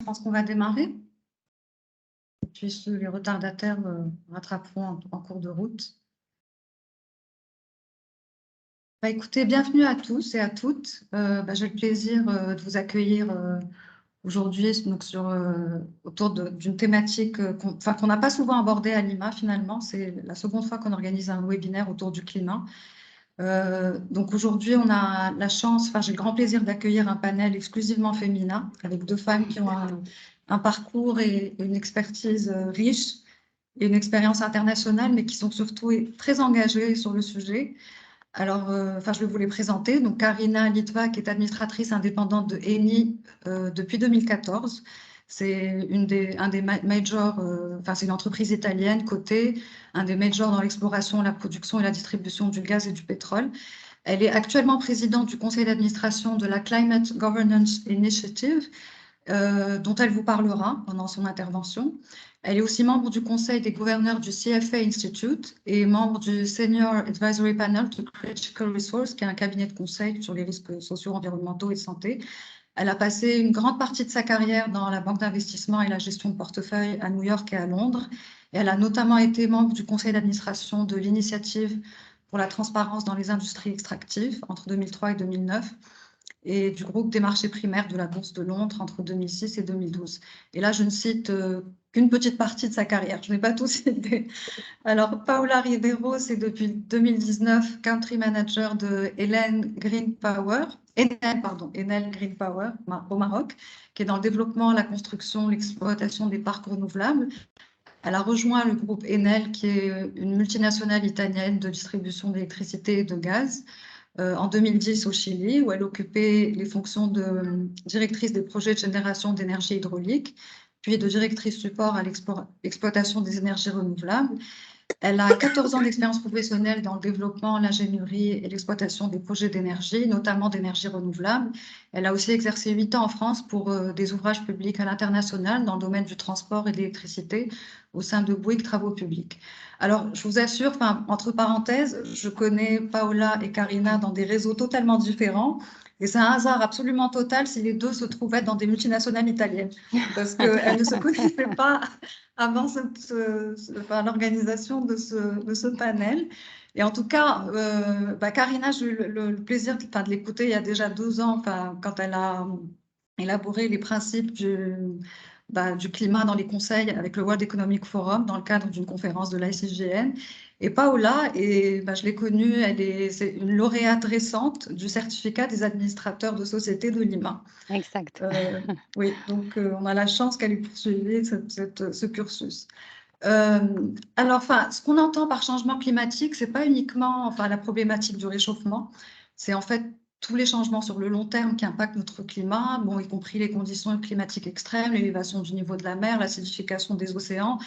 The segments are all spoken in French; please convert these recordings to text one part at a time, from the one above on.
pense qu'on va démarrer. Et puis les retardataires rattraperont en cours de route. Écoutez, bienvenue à tous et à toutes. J'ai le plaisir de vous accueillir aujourd'hui autour d'une thématique qu'on n'a pas souvent abordée à Lima finalement. C'est la seconde fois qu'on organise un webinaire autour du climat. Donc aujourd'hui, on a la chance, j'ai le grand plaisir d'accueillir un panel exclusivement féminin avec deux femmes qui ont un parcours et une expertise riche et une expérience internationale, mais qui sont surtout très engagées sur le sujet. Alors, je vais vous les présenter. Donc, Karina Litva, qui est administratrice indépendante de Eni depuis 2014. C'est un des majors, c'est une entreprise italienne cotée, un des majors dans l'exploration, la production et la distribution du gaz et du pétrole. Elle est actuellement présidente du conseil d'administration de la Climate Governance Initiative, dont elle vous parlera pendant son intervention. Elle est aussi membre du conseil des gouverneurs du CFA Institute et membre du Senior Advisory Panel to Critical Resource, qui est un cabinet de conseil sur les risques sociaux, environnementaux et de santé. Elle a passé une grande partie de sa carrière dans la banque d'investissement et la gestion de portefeuille à New York et à Londres. Et elle a notamment été membre du conseil d'administration de l'Initiative pour la transparence dans les industries extractives entre 2003 et 2009 et du groupe des marchés primaires de la Bourse de Londres entre 2006 et 2012. Et là, je ne cite qu'une petite partie de sa carrière. Je n'ai pas tout cité. Alors, Paula Ribeiro, c'est depuis 2019 Country Manager de Enel Green Power au Maroc, qui est dans le développement, la construction, l'exploitation des parcs renouvelables. Elle a rejoint le groupe Enel, qui est une multinationale italienne de distribution d'électricité et de gaz, en 2010 au Chili, où elle occupait les fonctions de directrice des projets de génération d'énergie hydraulique, puis de directrice support à l'exploitation des énergies renouvelables. Elle a 14 ans d'expérience professionnelle dans le développement, l'ingénierie et l'exploitation des projets d'énergie, notamment d'énergie renouvelable. Elle a aussi exercé 8 ans en France pour des ouvrages publics à l'international dans le domaine du transport et de l'électricité au sein de Bouygues Travaux Publics. Alors, je vous assure, entre parenthèses, je connais Paola et Karina dans des réseaux totalement différents. Et c'est un hasard absolument total si les deux se trouvaient dans des multinationales italiennes, parce qu'elles ne se connaissaient pas avant l'organisation de ce panel. Et en tout cas, Karina, j'ai eu le plaisir de l'écouter il y a déjà 2 ans, quand elle a élaboré les principes du climat dans les conseils avec le World Economic Forum dans le cadre d'une conférence de l'ICGN. Et Paola, je l'ai connue, c'est une lauréate récente du certificat des administrateurs de société de Lima. Exact. Oui, donc on a la chance qu'elle ait poursuivi ce cursus. Alors, ce qu'on entend par changement climatique, c'est pas uniquement la problématique du réchauffement, c'est en fait tous les changements sur le long terme qui impactent notre climat, y compris les conditions climatiques extrêmes, l'élévation du niveau de la mer, l'acidification des océans.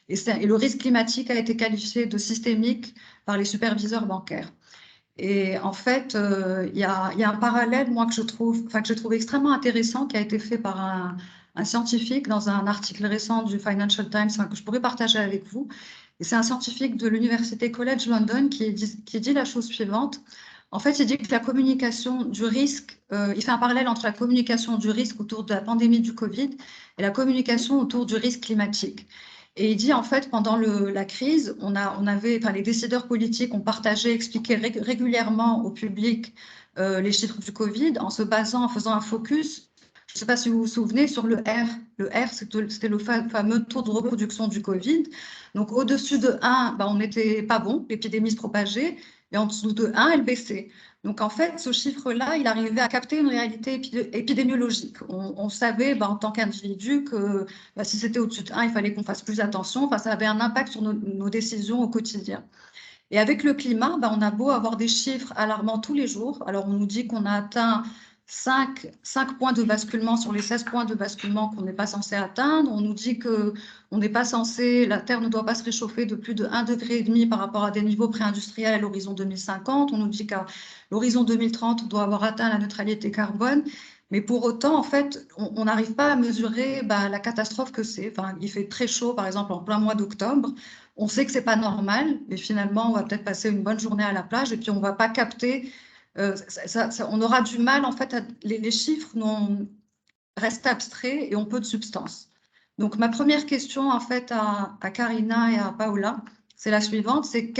Et le risque climatique a été qualifié de systémique par les superviseurs bancaires. Et en fait, il y a un parallèle, moi, que j'ai trouvé extrêmement intéressant, qui a été fait par un scientifique dans un article récent du Financial Times, que je pourrais partager avec vous. Et c'est un scientifique de l'Université College London qui dit la chose suivante. En fait, il dit que la communication du risque, il fait un parallèle entre la communication du risque autour de la pandémie du Covid et la communication autour du risque climatique. Et il dit, en fait, pendant la crise, les décideurs politiques ont partagé, expliqué régulièrement au public les chiffres du Covid en faisant un focus, je ne sais pas si vous vous souvenez, sur le R. Le R, c'était le fameux taux de reproduction du Covid. Donc, au-dessus de 1, on n'était pas bon, l'épidémie se propageait, et en dessous de 1, elle baissait. Donc, en fait, ce chiffre-là, il arrivait à capter une réalité épidémiologique. On savait, en tant qu'individu, que si c'était au-dessus de 1, il fallait qu'on fasse plus attention. Ça avait un impact sur nos décisions au quotidien. Et avec le climat, on a beau avoir des chiffres alarmants tous les jours. Alors, on nous dit qu'on a atteint 5 points de basculement sur les 16 points de basculement qu'on n'est pas censé atteindre. On nous dit que la Terre ne doit pas se réchauffer de plus de 1,5 degré par rapport à des niveaux pré-industriels à l'horizon 2050. On nous dit qu'à l'horizon 2030, on doit avoir atteint la neutralité carbone. Mais pour autant, en fait, on n'arrive pas à mesurer la catastrophe que c'est. Il fait très chaud, par exemple, en plein mois d'octobre. On sait que c'est pas normal, mais finalement, on va peut-être passer une bonne journée à la plage et puis on va pas capter. On aura du mal, en fait, les chiffres reste abstrait et ont peu de substance. Donc ma première question en fait à Karina et à Paola, c'est la suivante, c'est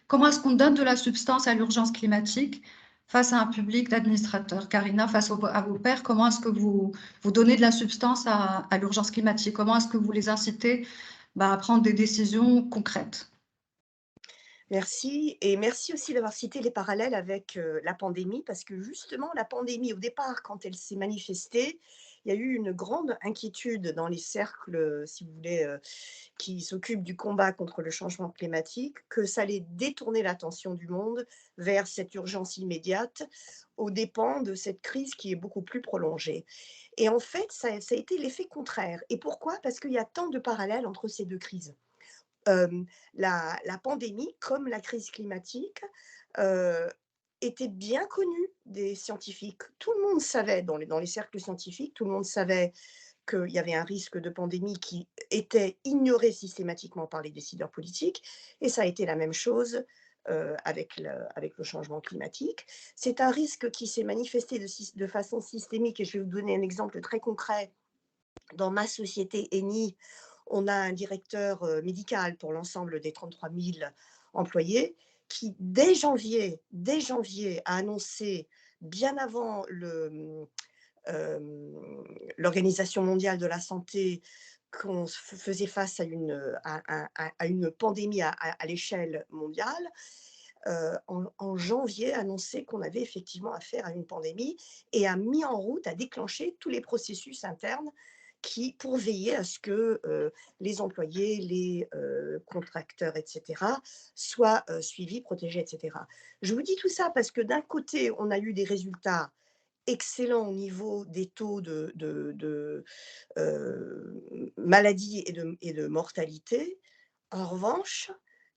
comment est-ce qu'on donne de la substance à l'urgence climatique face à un public d'administrateurs? Karina, à vos pairs, comment est-ce que vous donnez de la substance à l'urgence climatique? Comment est-ce que vous les incitez à prendre des décisions concrètes? Merci et merci aussi d'avoir cité les parallèles avec, la pandémie parce que justement la pandémie au départ quand elle s'est manifestée, il y a eu une grande inquiétude dans les cercles, si vous voulez, qui s'occupent du combat contre le changement climatique, que ça allait détourner l'attention du monde vers cette urgence immédiate aux dépens de cette crise qui est beaucoup plus prolongée. Et en fait, ça a été l'effet contraire. Et pourquoi? Parce qu'il y a tant de parallèles entre ces 2 crises. La pandémie, comme la crise climatique, heu, était bien connue des scientifiques. Tout le monde savait dans les cercles scientifiques, tout le monde savait qu'il y avait un risque de pandémie qui était ignoré systématiquement par les décideurs politiques et ça a été la même chose, avec le changement climatique. C'est un risque qui s'est manifesté de façon systémique et je vais vous donner un exemple très concret. Dans ma société Eni, on a un directeur, médical pour l'ensemble des 33 000 employés qui, dès janvier, a annoncé, bien avant l'Organisation mondiale de la santé, qu'on faisait face à une pandémie à l'échelle mondiale, en janvier, annoncé qu'on avait effectivement affaire à une pandémie et a mis en route, a déclenché tous les processus internes pour veiller à ce que les employés, les contracteurs, etc., soient suivis, protégés, etc. Je vous dis tout ça parce que d'un côté, on a eu des résultats excellents au niveau des taux de maladie et de mortalité. En revanche,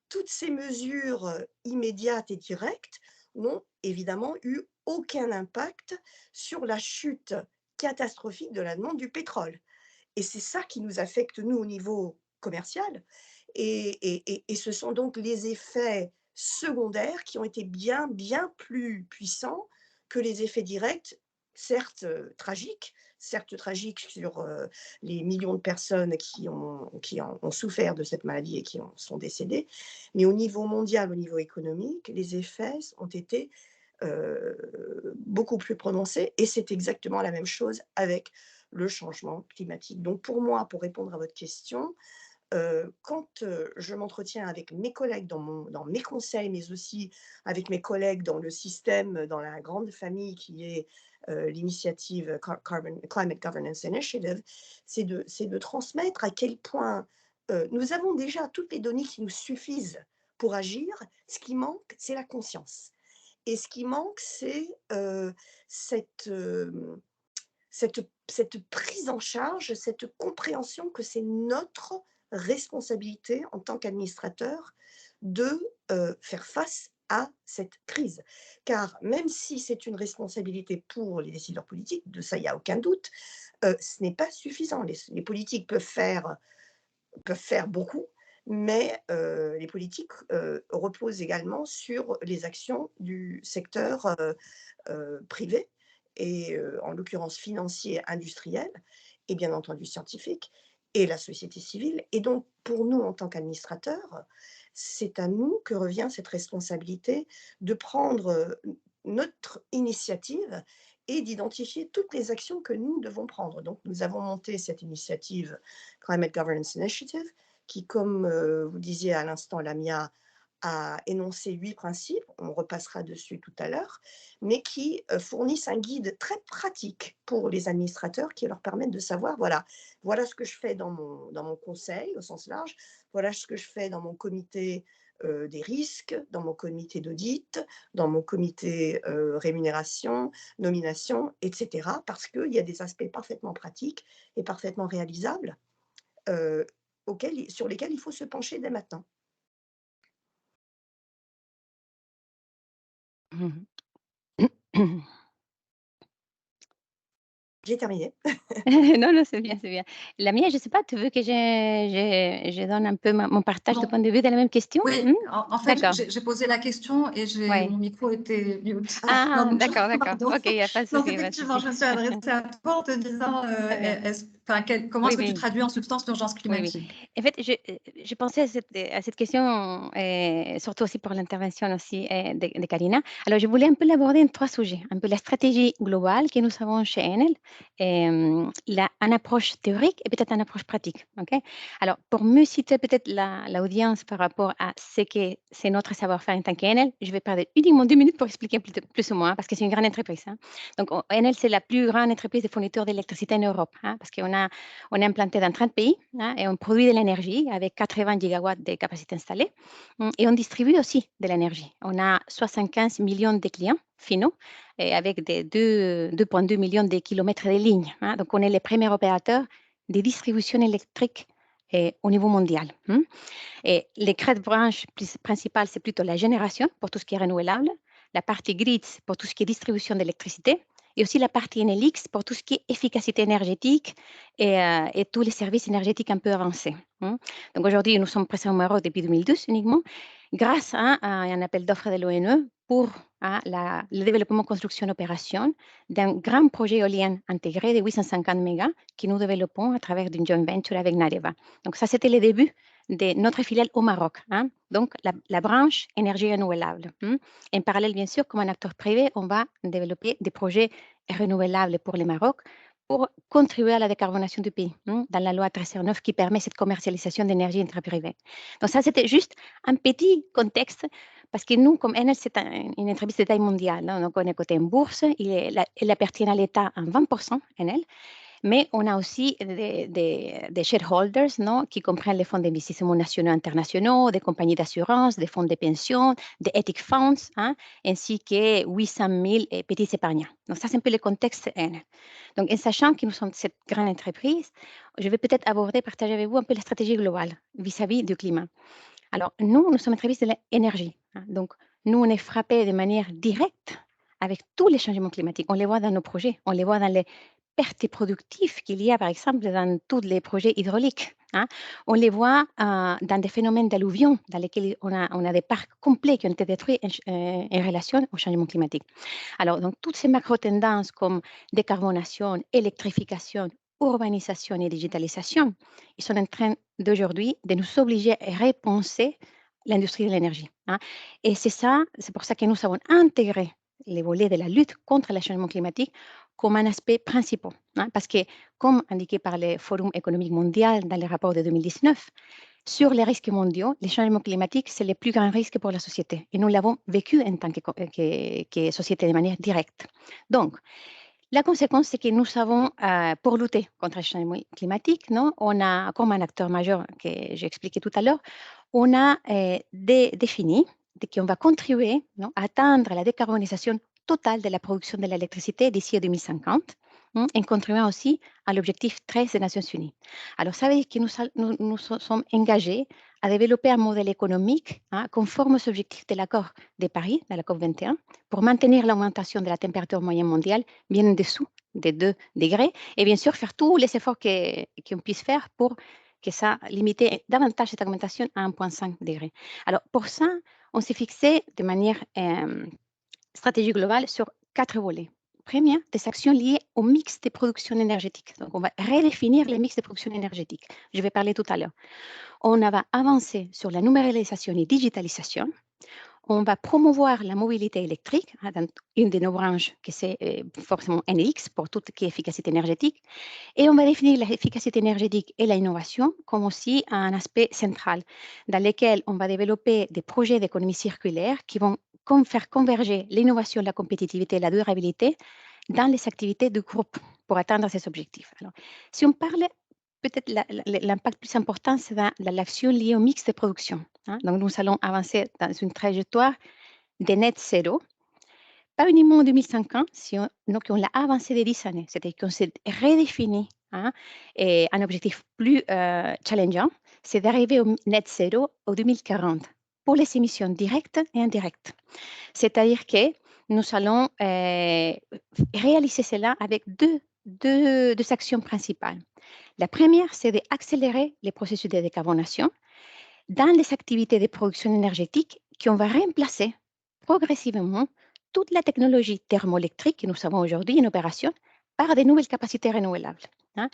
toutes ces mesures immédiates et directes n'ont évidemment eu aucun impact sur la chute catastrophique de la demande du pétrole. Et c'est ça qui nous affecte, nous, au niveau commercial. Et ce sont donc les effets secondaires qui ont été bien, bien plus puissants que les effets directs, certes tragiques sur les millions de personnes qui en ont souffert de cette maladie et qui en sont décédées. Mais au niveau mondial, au niveau économique, les effets ont été beaucoup plus prononcés et c'est exactement la même chose avec le changement climatique. Donc pour moi, pour répondre à votre question, quand je m'entretiens avec mes collègues dans mes conseils, mais aussi avec mes collègues dans le système, dans la grande famille qui est l'initiative Climate Governance Initiative, c'est de transmettre à quel point nous avons déjà toutes les données qui nous suffisent pour agir. Ce qui manque, c'est la conscience. Et ce qui manque, c'est cette, cette prise en charge, cette compréhension que c'est notre responsabilité en tant qu'administrateur de faire face à cette crise. Car même si c'est une responsabilité pour les décideurs politiques, de ça il n'y a aucun doute, ce n'est pas suffisant. Les politiques peuvent faire beaucoup, mais les politiques reposent également sur les actions du secteur privé et en l'occurrence financier, industriel et bien entendu scientifique et la société civile. Et donc pour nous, en tant qu'administrateurs, c'est à nous que revient cette responsabilité de prendre notre initiative et d'identifier toutes les actions que nous devons prendre. Donc nous avons monté cette initiative Climate Governance Initiative qui, comme vous disiez à l'instant, Lamia, a énoncé 8 principes, on repassera dessus tout à l'heure, mais qui fournissent un guide très pratique pour les administrateurs qui leur permettent de savoir, voilà ce que je fais dans mon conseil au sens large, voilà ce que je fais dans mon comité des risques, dans mon comité d'audit, dans mon comité rémunération, nomination, etc. Parce qu'il y a des aspects parfaitement pratiques et parfaitement réalisables euh, sur lesquels il faut se pencher dès maintenant. Mmh. J'ai terminé. Non, non, c'est bien, c'est bien. La mienne, je ne sais pas, tu veux que je donne un peu mon partage de Non. point de vue de la même question? Oui, en fait, D'accord. j'ai posé la question et Ouais. mon micro était mute. Ah, Donc, d'accord, d'accord. pardon. Ok, il n'y a pas de Donc, souci, pas de effectivement, souci. je me suis adressée à toi en te disant, Très bien. comment Oui, est-ce que tu oui. traduis en substance l'urgence Oui, oui. climatique? En fait, je pensais à cette question, surtout aussi pour l'intervention aussi de Karina. Alors, je voulais un peu l'aborder en trois sujets. Un peu la stratégie globale que nous avons chez Enel, une approche théorique et peut-être une approche pratique. Ok. Alors, pour mieux citer peut-être l'audience par rapport à ce que c'est notre savoir-faire en tant qu'Enel, je vais parler uniquement 2 minutes pour expliquer plus ou moins, parce que c'est une grande entreprise. Hein. Donc, Enel, c'est la plus grande entreprise de fourniture d'électricité en Europe, hein, parce on est implanté dans 30 pays, hein, et on produit de l'énergie avec 80 gigawatts de capacité installée, et on distribue aussi de l'énergie. On a 75 millions de clients finaux et avec 2,2 millions de kilomètres de lignes. Hein. Donc, on est le premier opérateur de distribution électrique au niveau mondial. Hein. Et les quatre branches principales, c'est plutôt la génération pour tout ce qui est renouvelable, la partie grids pour tout ce qui est distribution d'électricité, et aussi la partie NLX pour tout ce qui est efficacité énergétique et tous les services énergétiques un peu avancés. Hein. Donc aujourd'hui, nous sommes présents au Maroc depuis 2012 uniquement, grâce à un appel d'offres de l'ONE pour le développement, construction, opération d'un grand projet éolien intégré de 850 mégas que nous développons à travers d'une joint venture avec Nareva. Donc ça, c'était le début de notre filiale au Maroc. Hein. Donc la branche énergie renouvelable. Hein. En parallèle, bien sûr, comme un acteur privé, on va développer des projets renouvelables pour le Maroc pour contribuer à la décarbonation du pays, hein, dans la loi 1309 qui permet cette commercialisation d'énergie intraprivée. Donc ça, c'était juste un petit contexte parce que nous, comme Enel, c'est une entreprise de taille mondiale. Hein, donc on est coté en bourse, elle appartient à l'État en 20%, Enel. Mais on a aussi des shareholders, non, qui comprennent les fonds d'investissement nationaux et internationaux, des compagnies d'assurance, des fonds de pension, des ethic funds, hein, ainsi que 800 000 petits épargnants. Donc ça, c'est un peu le contexte N. Donc en sachant que nous sommes cette grande entreprise, je vais peut-être aborder, partager avec vous un peu la stratégie globale vis-à-vis du climat. Alors nous sommes une entreprise de l'énergie. Hein, donc nous, on est frappés de manière directe avec tous les changements climatiques. On les voit dans nos projets, on les voit dans les pertes productives qu'il y a, par exemple, dans tous les projets hydrauliques. Hein. On les voit dans des phénomènes d'alluvions dans lesquels on a des parcs complets qui ont été détruits en relation au changement climatique. Alors, donc, toutes ces macro-tendances comme décarbonation, électrification, urbanisation et digitalisation, ils sont en train d'aujourd'hui de nous obliger à repenser l'industrie de l'énergie. Hein. Et c'est pour ça que nous avons intégré les volets de la lutte contre le changement climatique comme un aspect principal. Hein, parce que, comme indiqué par le Forum économique mondial dans le rapport de 2019, sur les risques mondiaux, les changements climatiques, c'est le plus grand risque pour la société. Et nous l'avons vécu en tant que société de manière directe. Donc, la conséquence, c'est que nous savons, pour lutter contre le changement climatique, non, on a, comme un acteur majeur que j'ai expliqué tout à l'heure, on a défini qu'on va contribuer, non, à atteindre la décarbonisation totale de la production de l'électricité d'ici à 2050, en contribuant aussi à l'objectif 13 des Nations Unies. Alors, ça veut dire que nous sommes engagés à développer un modèle économique, hein, conforme aux objectifs de l'accord de Paris, de la COP 21, pour maintenir l'augmentation de la température moyenne mondiale bien en dessous des 2 degrés et bien sûr faire tous les efforts qu'on puisse faire pour que ça limite davantage cette augmentation à 1,5 degré. Alors pour ça, on s'est fixé de manière stratégie globale sur 4 volets. Premier, des actions liées au mix de production énergétique. Donc, on va redéfinir le mix de production énergétique. Je vais parler tout à l'heure. On va avancer sur la numéralisation et digitalisation. On va promouvoir la mobilité électrique, hein, dans une de nos branches, que c'est forcément NX pour tout ce qui est efficacité énergétique. Et on va définir l'efficacité énergétique et l'innovation comme aussi un aspect central, dans lequel on va développer des projets d'économie circulaire qui vont faire converger l'innovation, la compétitivité et la durabilité dans les activités du groupe pour atteindre ces objectifs. Alors, si on parle, peut-être l'impact plus important, c'est dans l'action liée au mix de production. Hein. Donc, nous allons avancer dans une trajectoire de net zéro, pas uniquement en 2050, donc on l'a avancé de 10 années. C'est-à-dire qu'on s'est redéfini, hein, et un objectif plus challengeant, c'est d'arriver au net zéro au 2040 pour les émissions directes et indirectes. C'est-à-dire que nous allons réaliser cela avec 2 deux actions principales. La première, c'est d'accélérer les processus de décarbonation dans les activités de production énergétique qu'on va remplacer progressivement toute la technologie thermoélectrique que nous avons aujourd'hui en opération par de nouvelles capacités renouvelables, hein.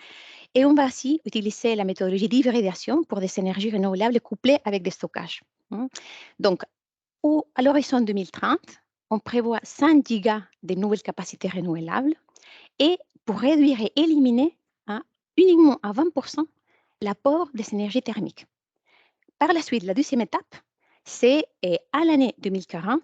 Et on va aussi utiliser la méthodologie d'hybridation pour des énergies renouvelables couplées avec des stockages, hein. Donc, à l'horizon 2030, on prévoit 100 gigas de nouvelles capacités renouvelables et pour réduire et éliminer, hein, uniquement à 20% l'apport des énergies thermiques. Par la suite, la deuxième étape, c'est à l'année 2040,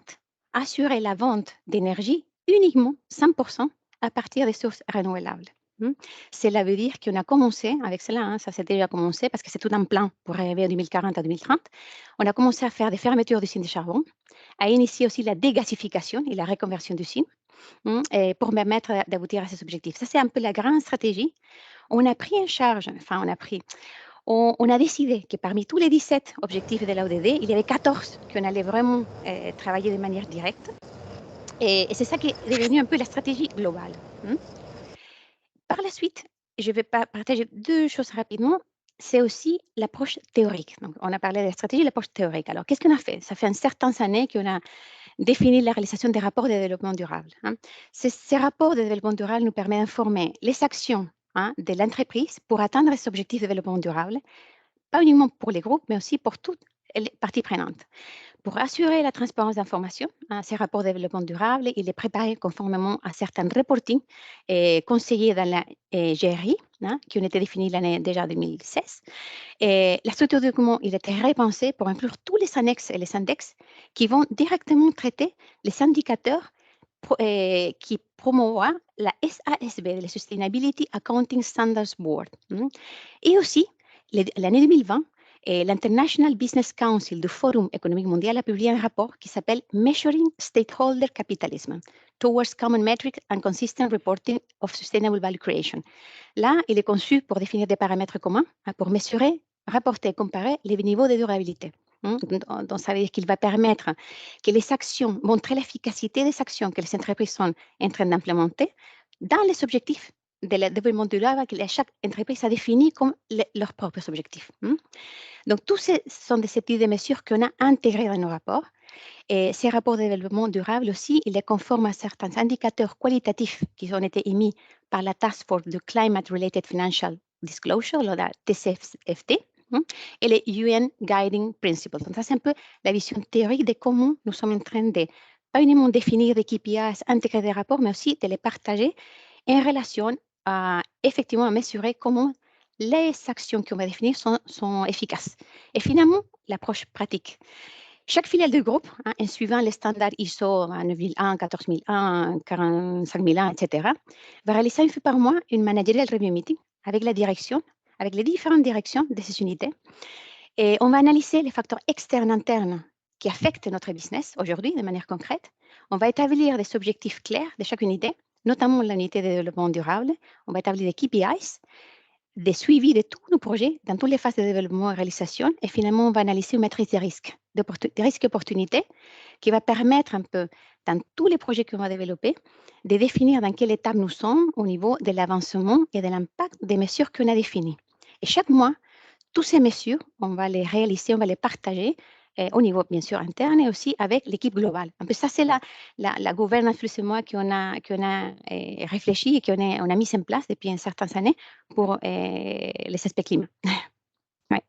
assurer la vente d'énergie uniquement 100% à partir des sources renouvelables, hein. Cela veut dire qu'on a commencé avec cela, hein, ça s'est déjà commencé parce que c'est tout un plan pour arriver à 2040 à 2030. On a commencé à faire des fermetures d'usines de charbon, à initier aussi la dégasification et la reconversion d'usines, hein, et pour permettre d'aboutir à ces objectifs. Ça, c'est un peu la grande stratégie. On a pris en charge, enfin, on a décidé que parmi tous les 17 objectifs de l'ODD, il y avait 14 qu'on allait vraiment travailler de manière directe. Et c'est ça qui est devenu un peu la stratégie globale, hein. Par la suite, je vais partager deux choses rapidement. C'est aussi l'approche théorique. Donc, on a parlé de la stratégie, l'approche théorique. Alors, qu'est-ce qu'on a fait? Ça fait un certain années qu'on a défini la réalisation des rapports de développement durable, hein. Ces rapports de développement durable nous permettent d'informer les actions, hein, de l'entreprise pour atteindre ces objectifs de développement durable, pas uniquement pour les groupes, mais aussi pour toutes les parties prenantes. Pour assurer la transparence d'informations, hein, ces rapports de développement durable, il est préparé conformément à certains reporting conseillés dans la GRI, hein, qui ont été définis l'année déjà 2016. Et la structure du document, il a été repensé pour inclure tous les annexes et les index qui vont directement traiter les indicateurs qui promouvoient la SASB, la Sustainability Accounting Standards Board, hein. Et aussi, l'année 2020, l'International Business Council du Forum économique mondial a publié un rapport qui s'appelle Measuring Stakeholder Capitalism Towards Common Metrics and Consistent Reporting of Sustainable Value Creation. Là, il est conçu pour définir des paramètres communs, hein, pour mesurer, rapporter, comparer les niveaux de durabilité, hein. Donc, ça veut dire qu'il va permettre que les actions, montrer l'efficacité des actions que les entreprises sont en train d'implémenter dans les objectifs de développement durable que chaque entreprise a défini comme leurs propres objectifs, hein. Donc, tous ces sont des types de mesures qu'on a intégrés dans nos rapports. Et ces rapports de développement durable aussi, il est conforme à certains indicateurs qualitatifs qui ont été émis par la Task Force de Climate Related Financial Disclosure, la TCFD, hein, et les UN Guiding Principles. Donc, ça, c'est un peu la vision théorique de comment nous sommes en train de, pas uniquement définir des KPIs, intégrer des rapports, mais aussi de les partager en relation à effectivement mesurer comment les actions qu'on va définir sont efficaces. Et finalement, l'approche pratique. Chaque filiale de groupe, hein, en suivant les standards ISO 9001, 14001, 45001, etc., va réaliser une fois par mois une managerial review meeting avec la direction, avec les différentes directions de ces unités. Et on va analyser les facteurs externes internes qui affectent notre business aujourd'hui de manière concrète. On va établir des objectifs clairs de chaque unité, notamment l'unité de développement durable. On va établir des KPIs, des suivis de tous nos projets dans toutes les phases de développement et réalisation. Et finalement, on va analyser une matrice des risques, des risques opportunités qui va permettre un peu, dans tous les projets qu'on va développer, de définir dans quelle étape nous sommes au niveau de l'avancement et de l'impact des mesures qu'on a définies. Et chaque mois, toutes ces mesures, on va les réaliser, on va les partager au niveau, bien sûr, interne et aussi avec l'équipe globale. Un peu ça, c'est la gouvernance plus ou moins qu'on a réfléchi et on a mis en place depuis une certaine année pour les aspects climat. Ouais.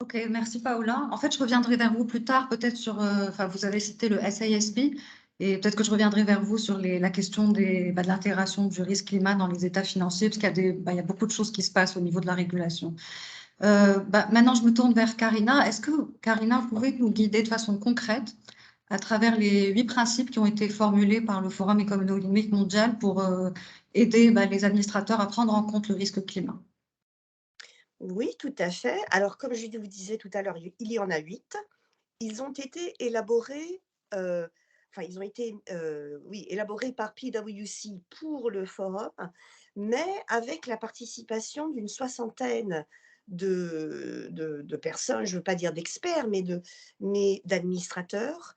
Ok, merci Paola. En fait, je reviendrai vers vous plus tard, peut-être sur, enfin, vous avez cité le SASB, et peut-être que je reviendrai vers vous sur la question de l'intégration du risque climat dans les états financiers, parce qu'il y a il y a beaucoup de choses qui se passent au niveau de la régulation. Maintenant, je me tourne vers Karina. Est-ce que, Karina, vous pouvez nous guider de façon concrète à travers les 8 principes qui ont été formulés par le Forum économique mondial pour aider les administrateurs à prendre en compte le risque climat? Oui, tout à fait. Alors, comme je vous disais tout à l'heure, il y en a 8. Ils ont été élaborés, enfin, ils ont été, oui, élaborés par PwC pour le forum, mais avec la participation d'une soixantaine de personnes, je ne veux pas dire d'experts, mais d'administrateurs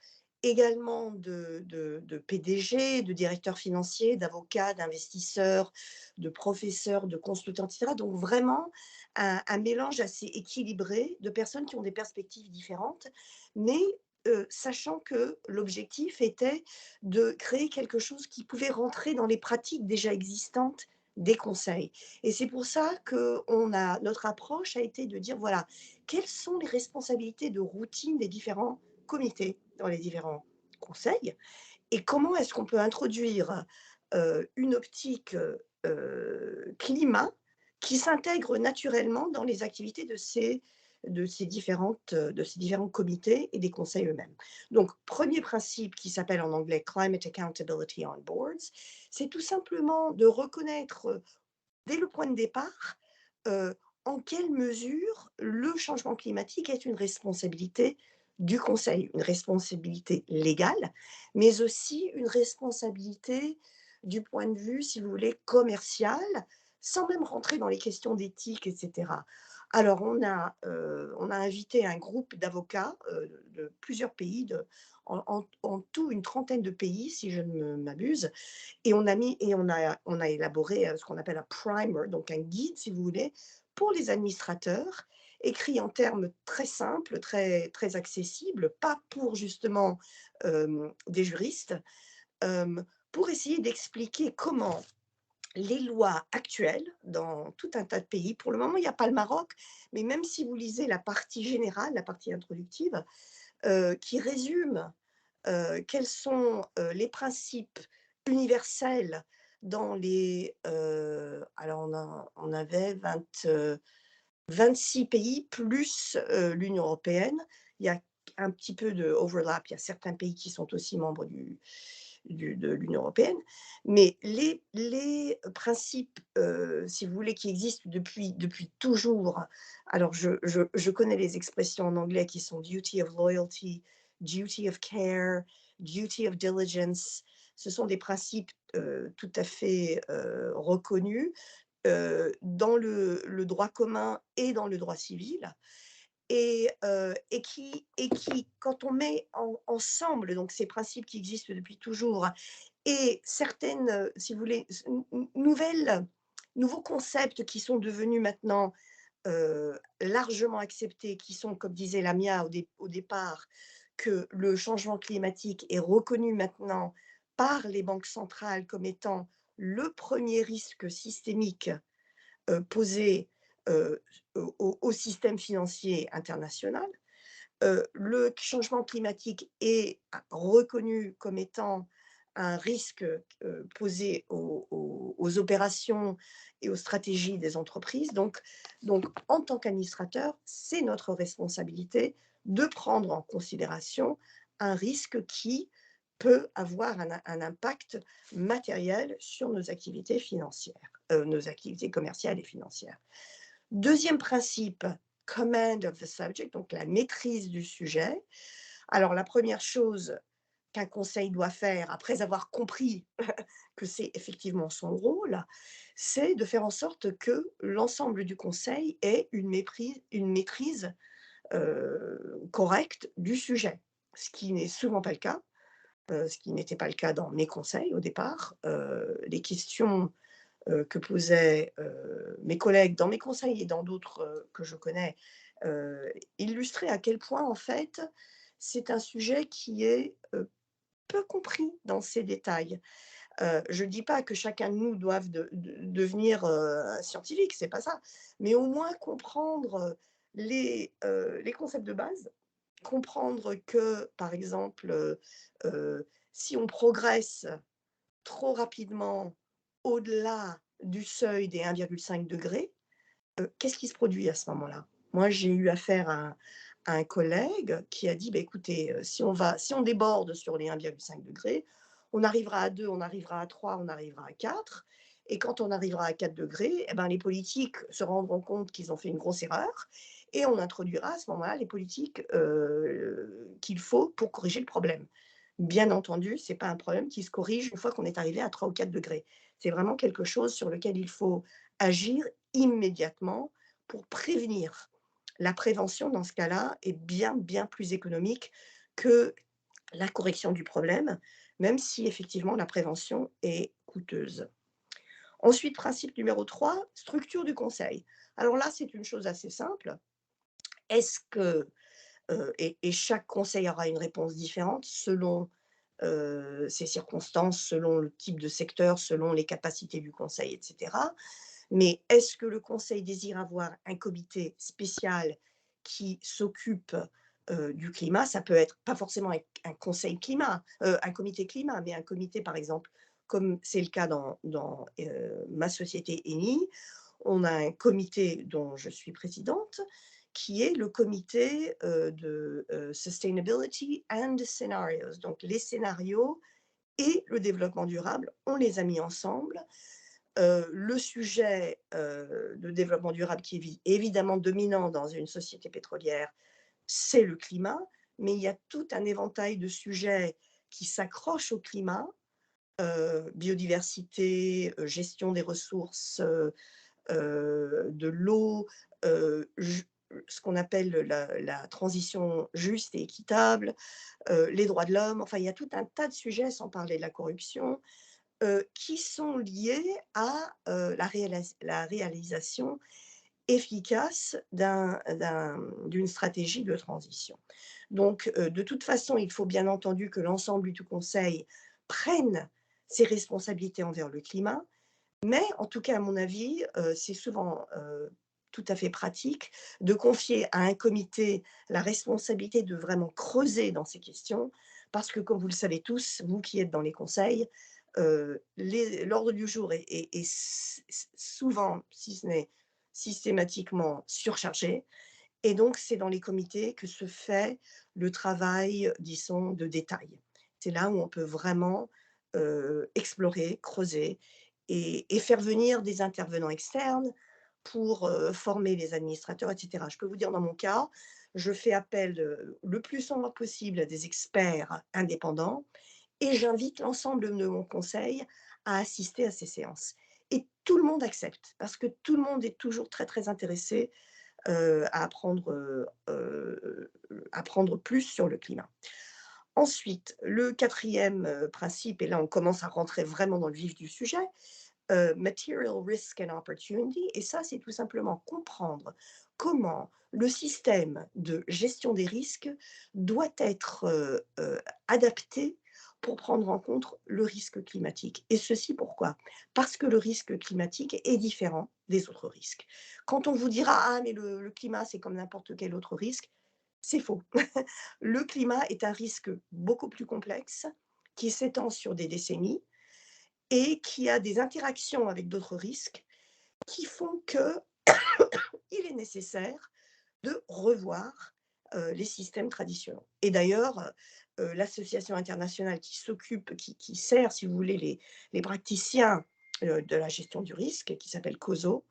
également de PDG, de directeurs financiers, d'avocats, d'investisseurs, de professeurs, de consultants, etc. Donc vraiment un mélange assez équilibré de personnes qui ont des perspectives différentes, mais sachant que l'objectif était de créer quelque chose qui pouvait rentrer dans les pratiques déjà existantes des conseils. Et c'est pour ça que notre approche a été de dire, voilà, quelles sont les responsabilités de routine des différents comités dans les différents conseils et comment est-ce qu'on peut introduire une optique climat qui s'intègre naturellement dans les activités de ces différents comités et des conseils eux-mêmes. Donc, premier principe qui s'appelle en anglais Climate Accountability on Boards, c'est tout simplement de reconnaître dès le point de départ en quelle mesure le changement climatique est une responsabilité du Conseil, une responsabilité légale, mais aussi une responsabilité du point de vue, si vous voulez, commercial, sans même rentrer dans les questions d'éthique, etc. Alors, on a invité un groupe d'avocats de plusieurs pays, en tout une trentaine de pays, si je ne m'abuse, et on a élaboré ce qu'on appelle un primer, donc un guide, si vous voulez, pour les administrateurs, écrit en termes très simples, très, très accessibles, pas pour justement des juristes, pour essayer d'expliquer comment les lois actuelles dans tout un tas de pays, pour le moment il n'y a pas le Maroc, mais même si vous lisez la partie générale, la partie introductive, qui résume quels sont les principes universels dans les... alors on avait 26 pays plus l'Union européenne. Il y a un petit peu de overlap, il y a certains pays qui sont aussi membres de l'Union européenne, mais principes, si vous voulez, qui existent depuis toujours, alors je connais les expressions en anglais qui sont duty of loyalty, duty of care, duty of diligence, ce sont des principes tout à fait reconnus dans le droit commun et dans le droit civil, et qui, quand on met ensemble donc ces principes qui existent depuis toujours et certaines, si vous voulez, nouveaux concepts qui sont devenus maintenant largement acceptés, qui sont, comme disait Lamia au départ, que le changement climatique est reconnu maintenant par les banques centrales comme étant le premier risque systémique posé au système financier international. Le changement climatique est reconnu comme étant un risque posé aux opérations et aux stratégies des entreprises. Donc en tant qu'administrateur, c'est notre responsabilité de prendre en considération un risque qui peut avoir un impact matériel sur nos activités financières, nos activités commerciales et financières. Deuxième principe, command of the subject, donc la maîtrise du sujet. Alors la première chose qu'un conseil doit faire, après avoir compris que c'est effectivement son rôle, c'est de faire en sorte que l'ensemble du conseil ait une maîtrise correcte du sujet, ce qui n'est souvent pas le cas, ce qui n'était pas le cas dans mes conseils au départ. Les questions que posaient mes collègues dans mes conseils et dans d'autres que je connais, illustraient à quel point, en fait, c'est un sujet qui est peu compris dans ses détails. Je ne dis pas que chacun de nous doive devenir un scientifique, c'est pas ça, mais au moins comprendre les concepts de base, comprendre que, par exemple, si on progresse trop rapidement au-delà du seuil des 1,5 degrés, qu'est-ce qui se produit à ce moment-là? Moi, j'ai eu affaire à un collègue qui a dit: «Bah, écoutez, si on déborde sur les 1,5 degrés, on arrivera à 2, on arrivera à 3, on arrivera à 4, et quand on arrivera à 4 degrés, eh ben, les politiques se rendront compte qu'ils ont fait une grosse erreur et on introduira à ce moment-là les politiques qu'il faut pour corriger le problème». Bien entendu, ce n'est pas un problème qui se corrige une fois qu'on est arrivé à 3 ou 4 degrés. C'est vraiment quelque chose sur lequel il faut agir immédiatement pour prévenir. La prévention, dans ce cas-là, est bien, bien plus économique que la correction du problème, même si effectivement la prévention est coûteuse. Ensuite, principe numéro 3, structure du conseil. Alors là, c'est une chose assez simple. Est-ce que, et chaque conseil aura une réponse différente selon ses circonstances, selon le type de secteur, selon les capacités du conseil, etc. Mais est-ce que le conseil désire avoir un comité spécial qui s'occupe du climat? Ça peut être pas forcément un conseil climat, un comité climat, mais un comité, par exemple, comme c'est le cas dans ma société ENI, on a un comité dont je suis présidente, qui est le comité de Sustainability and Scenarios. Donc les scénarios et le développement durable, on les a mis ensemble. Le sujet de développement durable qui est évidemment dominant dans une société pétrolière, c'est le climat, mais il y a tout un éventail de sujets qui s'accrochent au climat, biodiversité, gestion des ressources, de l'eau, ce qu'on appelle la transition juste et équitable, les droits de l'homme, enfin il y a tout un tas de sujets, sans parler de la corruption, qui sont liés à la réalisation efficace d'une stratégie de transition. Donc, de toute façon, il faut bien entendu que l'ensemble du conseil prenne ses responsabilités envers le climat, mais en tout cas, à mon avis, c'est souvent tout à fait pratique de confier à un comité la responsabilité de vraiment creuser dans ces questions, parce que comme vous le savez tous, vous qui êtes dans les conseils, l'ordre du jour est souvent, si ce n'est systématiquement, surchargé. Et donc, c'est dans les comités que se fait le travail, disons, de détail. C'est là où on peut vraiment explorer, creuser et faire venir des intervenants externes pour former les administrateurs, etc. Je peux vous dire, dans mon cas, je fais appel le plus souvent possible à des experts indépendants et j'invite l'ensemble de mon conseil à assister à ces séances. Et tout le monde accepte, parce que tout le monde est toujours très, très intéressé à apprendre plus sur le climat. Ensuite, le quatrième principe, et là on commence à rentrer vraiment dans le vif du sujet, material risk and opportunity, et ça c'est tout simplement comprendre comment le système de gestion des risques doit être adapté pour prendre en compte le risque climatique. Et ceci pourquoi? Parce que le risque climatique est différent des autres risques. Quand on vous dira ah mais le climat c'est comme n'importe quel autre risque, c'est faux. Le climat est un risque beaucoup plus complexe qui s'étend sur des décennies et qui a des interactions avec d'autres risques qui font qu'il est nécessaire de revoir les systèmes traditionnels. Et d'ailleurs, l'association internationale qui s'occupe, qui sert, si vous voulez, les praticiens de la gestion du risque, qui s'appelle COSO,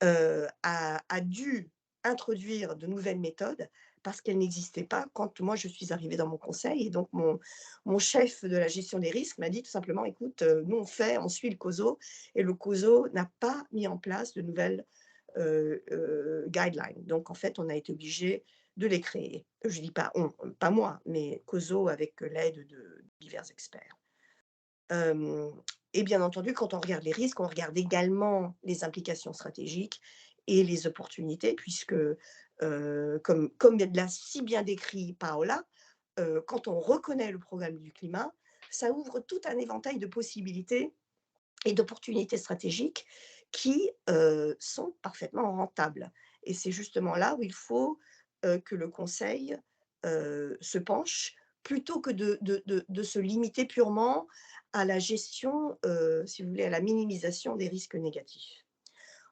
a dû introduire de nouvelles méthodes parce qu'elles n'existaient pas quand moi je suis arrivée dans mon conseil. Et donc mon chef de la gestion des risques m'a dit tout simplement, écoute, nous on suit le COSO, et le COSO n'a pas mis en place de nouvelles guidelines. Donc en fait, on a été obligé de les créer. Je dis pas on, pas moi, mais COSO avec l'aide de divers experts. Et bien entendu, quand on regarde les risques, on regarde également les implications stratégiques et les opportunités, puisque, comme l'a si bien décrit Paola, quand on reconnaît le programme du climat, ça ouvre tout un éventail de possibilités et d'opportunités stratégiques qui sont parfaitement rentables. Et c'est justement là où il faut que le Conseil se penche, plutôt que de se limiter purement à la gestion, si vous voulez, à la minimisation des risques négatifs.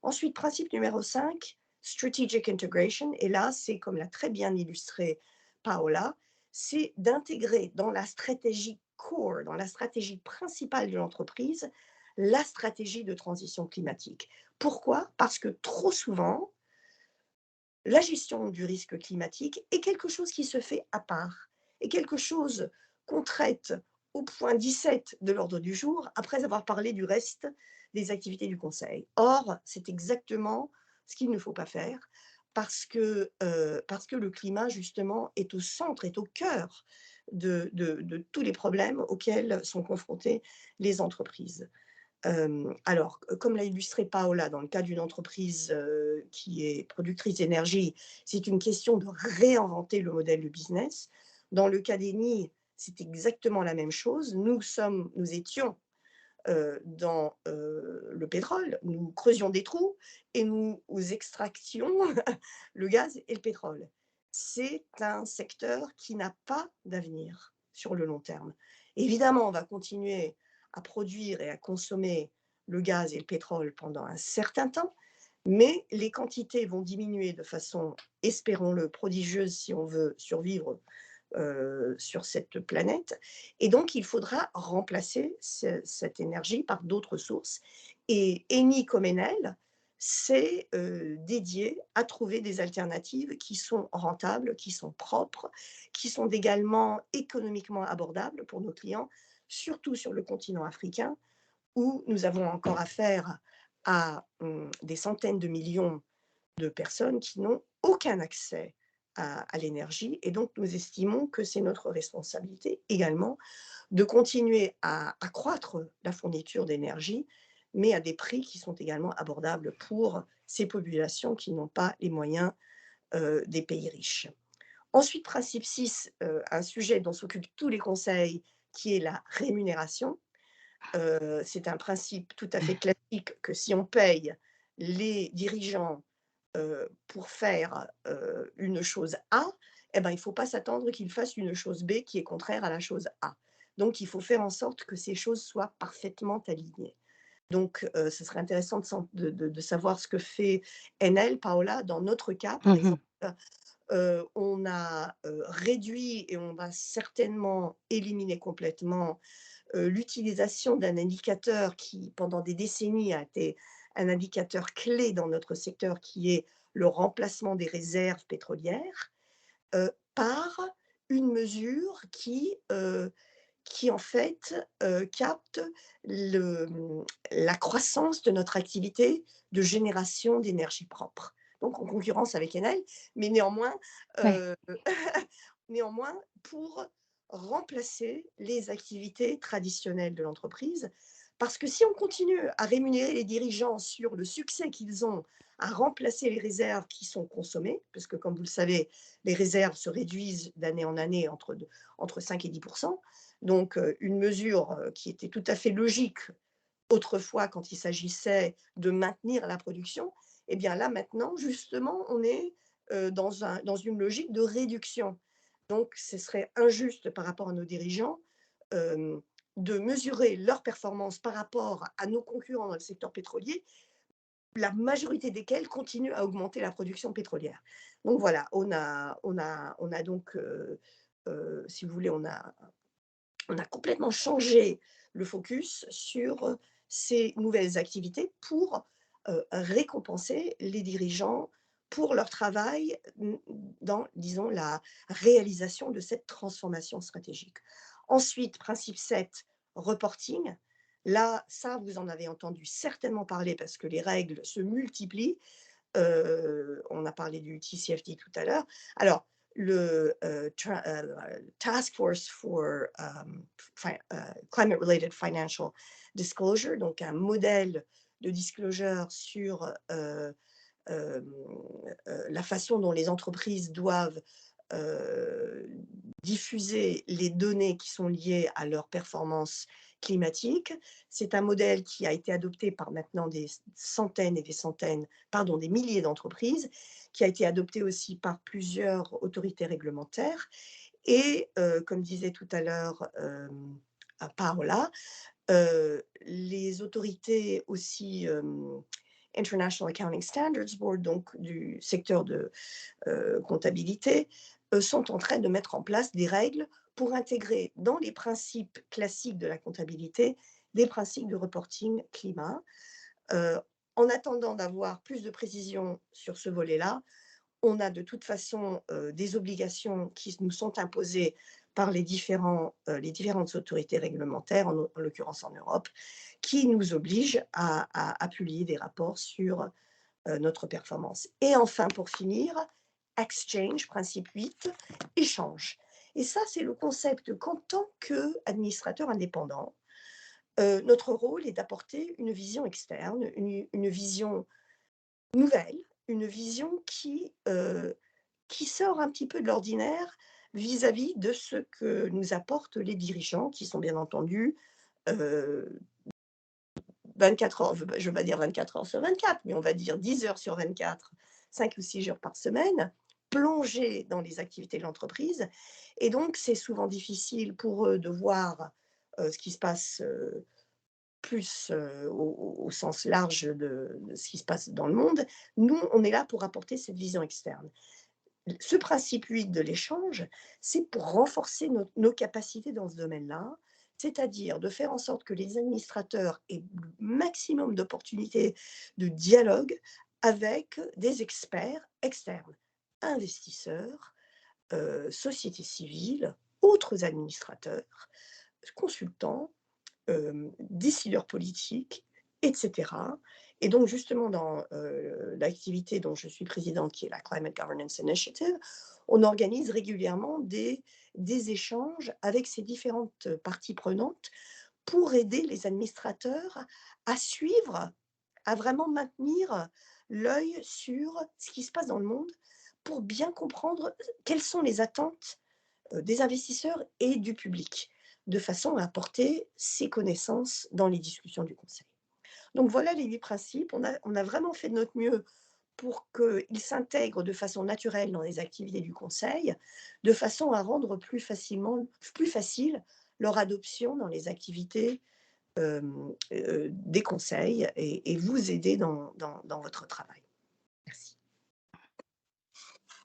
Ensuite, principe numéro 5, strategic integration. Et là, c'est comme l'a très bien illustré Paola, c'est d'intégrer dans la stratégie core, dans la stratégie principale de l'entreprise, la stratégie de transition climatique. Pourquoi? Parce que trop souvent, la gestion du risque climatique est quelque chose qui se fait à part, est quelque chose qu'on traite au point 17 de l'ordre du jour, après avoir parlé du reste des activités du Conseil. Or, c'est exactement ce qu'il ne faut pas faire, parce que le climat, justement, est au centre, est au cœur de tous les problèmes auxquels sont confrontées les entreprises. Alors, comme l'a illustré Paola, dans le cas d'une entreprise qui est productrice d'énergie, c'est une question de réinventer le modèle de business. Dans le cas d'Eni, c'est exactement la même chose. Nous étions dans le pétrole, nous creusions des trous et nous extractions le gaz et le pétrole. C'est un secteur qui n'a pas d'avenir sur le long terme. Évidemment, on va continuer à produire et à consommer le gaz et le pétrole pendant un certain temps, mais les quantités vont diminuer de façon, espérons-le, prodigieuse si on veut survivre sur cette planète. Et donc, il faudra remplacer cette énergie par d'autres sources. Et Eni comme Enel, c'est dédié à trouver des alternatives qui sont rentables, qui sont propres, qui sont également économiquement abordables pour nos clients, surtout sur le continent africain, où nous avons encore affaire à des centaines de millions de personnes qui n'ont aucun accès à l'énergie. Et donc, nous estimons que c'est notre responsabilité également de continuer à accroître la fourniture d'énergie, mais à des prix qui sont également abordables pour ces populations qui n'ont pas les moyens des pays riches. Ensuite, principe 6, un sujet dont s'occupent tous les conseils, qui est la rémunération. C'est un principe tout à fait classique que si on paye les dirigeants pour faire une chose A, eh ben, il ne faut pas s'attendre qu'ils fassent une chose B qui est contraire à la chose A. Donc, il faut faire en sorte que ces choses soient parfaitement alignées. Donc, ce serait intéressant de savoir ce que fait Enel, Paola. Dans notre cas, par Mhm. exemple, on a réduit et on va certainement éliminer complètement l'utilisation d'un indicateur qui, pendant des décennies, a été un indicateur clé dans notre secteur, qui est le remplacement des réserves pétrolières, par une mesure qui en fait, capte la croissance de notre activité de génération d'énergie propre. Donc en concurrence avec Enel, mais néanmoins, Ouais. néanmoins pour remplacer les activités traditionnelles de l'entreprise. Parce que si on continue à rémunérer les dirigeants sur le succès qu'ils ont à remplacer les réserves qui sont consommées, parce que comme vous le savez, les réserves se réduisent d'année en année entre 5 et 10%. Donc une mesure qui était tout à fait logique autrefois quand il s'agissait de maintenir la production, eh bien là maintenant, justement, on est dans une logique de réduction. Donc, ce serait injuste par rapport à nos dirigeants de mesurer leur performance par rapport à nos concurrents dans le secteur pétrolier, la majorité desquels continuent à augmenter la production pétrolière. Donc voilà, on a donc, si vous voulez, on a complètement changé le focus sur ces nouvelles activités pour récompenser les dirigeants pour leur travail dans, disons, la réalisation de cette transformation stratégique. Ensuite, principe 7, reporting. Là, ça, vous en avez entendu certainement parler parce que les règles se multiplient. On a parlé du TCFD tout à l'heure. Alors, le Task Force for Climate-Related Financial Disclosure, donc un modèle de disclosure sur la façon dont les entreprises doivent diffuser les données qui sont liées à leur performance climatique. C'est un modèle qui a été adopté par maintenant des centaines et des centaines, pardon, des milliers d'entreprises, qui a été adopté aussi par plusieurs autorités réglementaires. Et comme disait tout à l'heure Paola, les autorités aussi International Accounting Standards Board, donc du secteur de comptabilité, sont en train de mettre en place des règles pour intégrer dans les principes classiques de la comptabilité des principes de reporting climat. En attendant d'avoir plus de précision sur ce volet-là, on a de toute façon des obligations qui nous sont imposées par les différentes autorités réglementaires, en l'occurrence en Europe, qui nous obligent à publier des rapports sur notre performance. Et enfin, pour finir, exchange, principe 8, échange. Et ça, c'est le concept qu'en tant qu'administrateur indépendant, notre rôle est d'apporter une vision externe, une vision nouvelle, une vision qui sort un petit peu de l'ordinaire vis-à-vis de ce que nous apportent les dirigeants, qui sont bien entendu 24 heures, je ne veux pas dire 24 heures sur 24, mais on va dire 10 heures sur 24, 5 ou 6 jours par semaine, plongés dans les activités de l'entreprise. Et donc, c'est souvent difficile pour eux de voir ce qui se passe plus au sens large de ce qui se passe dans le monde. Nous, on est là pour apporter cette vision externe. Ce principe 8 de l'échange, c'est pour renforcer nos capacités dans ce domaine-là, c'est-à-dire de faire en sorte que les administrateurs aient le maximum d'opportunités de dialogue avec des experts externes, investisseurs, sociétés civiles, autres administrateurs, consultants, décideurs politiques, etc. Et donc, justement, dans l'activité dont je suis présidente, qui est la Climate Governance Initiative, on organise régulièrement des échanges avec ces différentes parties prenantes pour aider les administrateurs à suivre, à vraiment maintenir l'œil sur ce qui se passe dans le monde pour bien comprendre quelles sont les attentes des investisseurs et du public, de façon à apporter ces connaissances dans les discussions du Conseil. Donc voilà les 8 principes. On a vraiment fait de notre mieux pour qu'ils s'intègrent de façon naturelle dans les activités du Conseil, de façon à rendre plus facile leur adoption dans les activités des conseils et vous aider dans votre travail. Merci.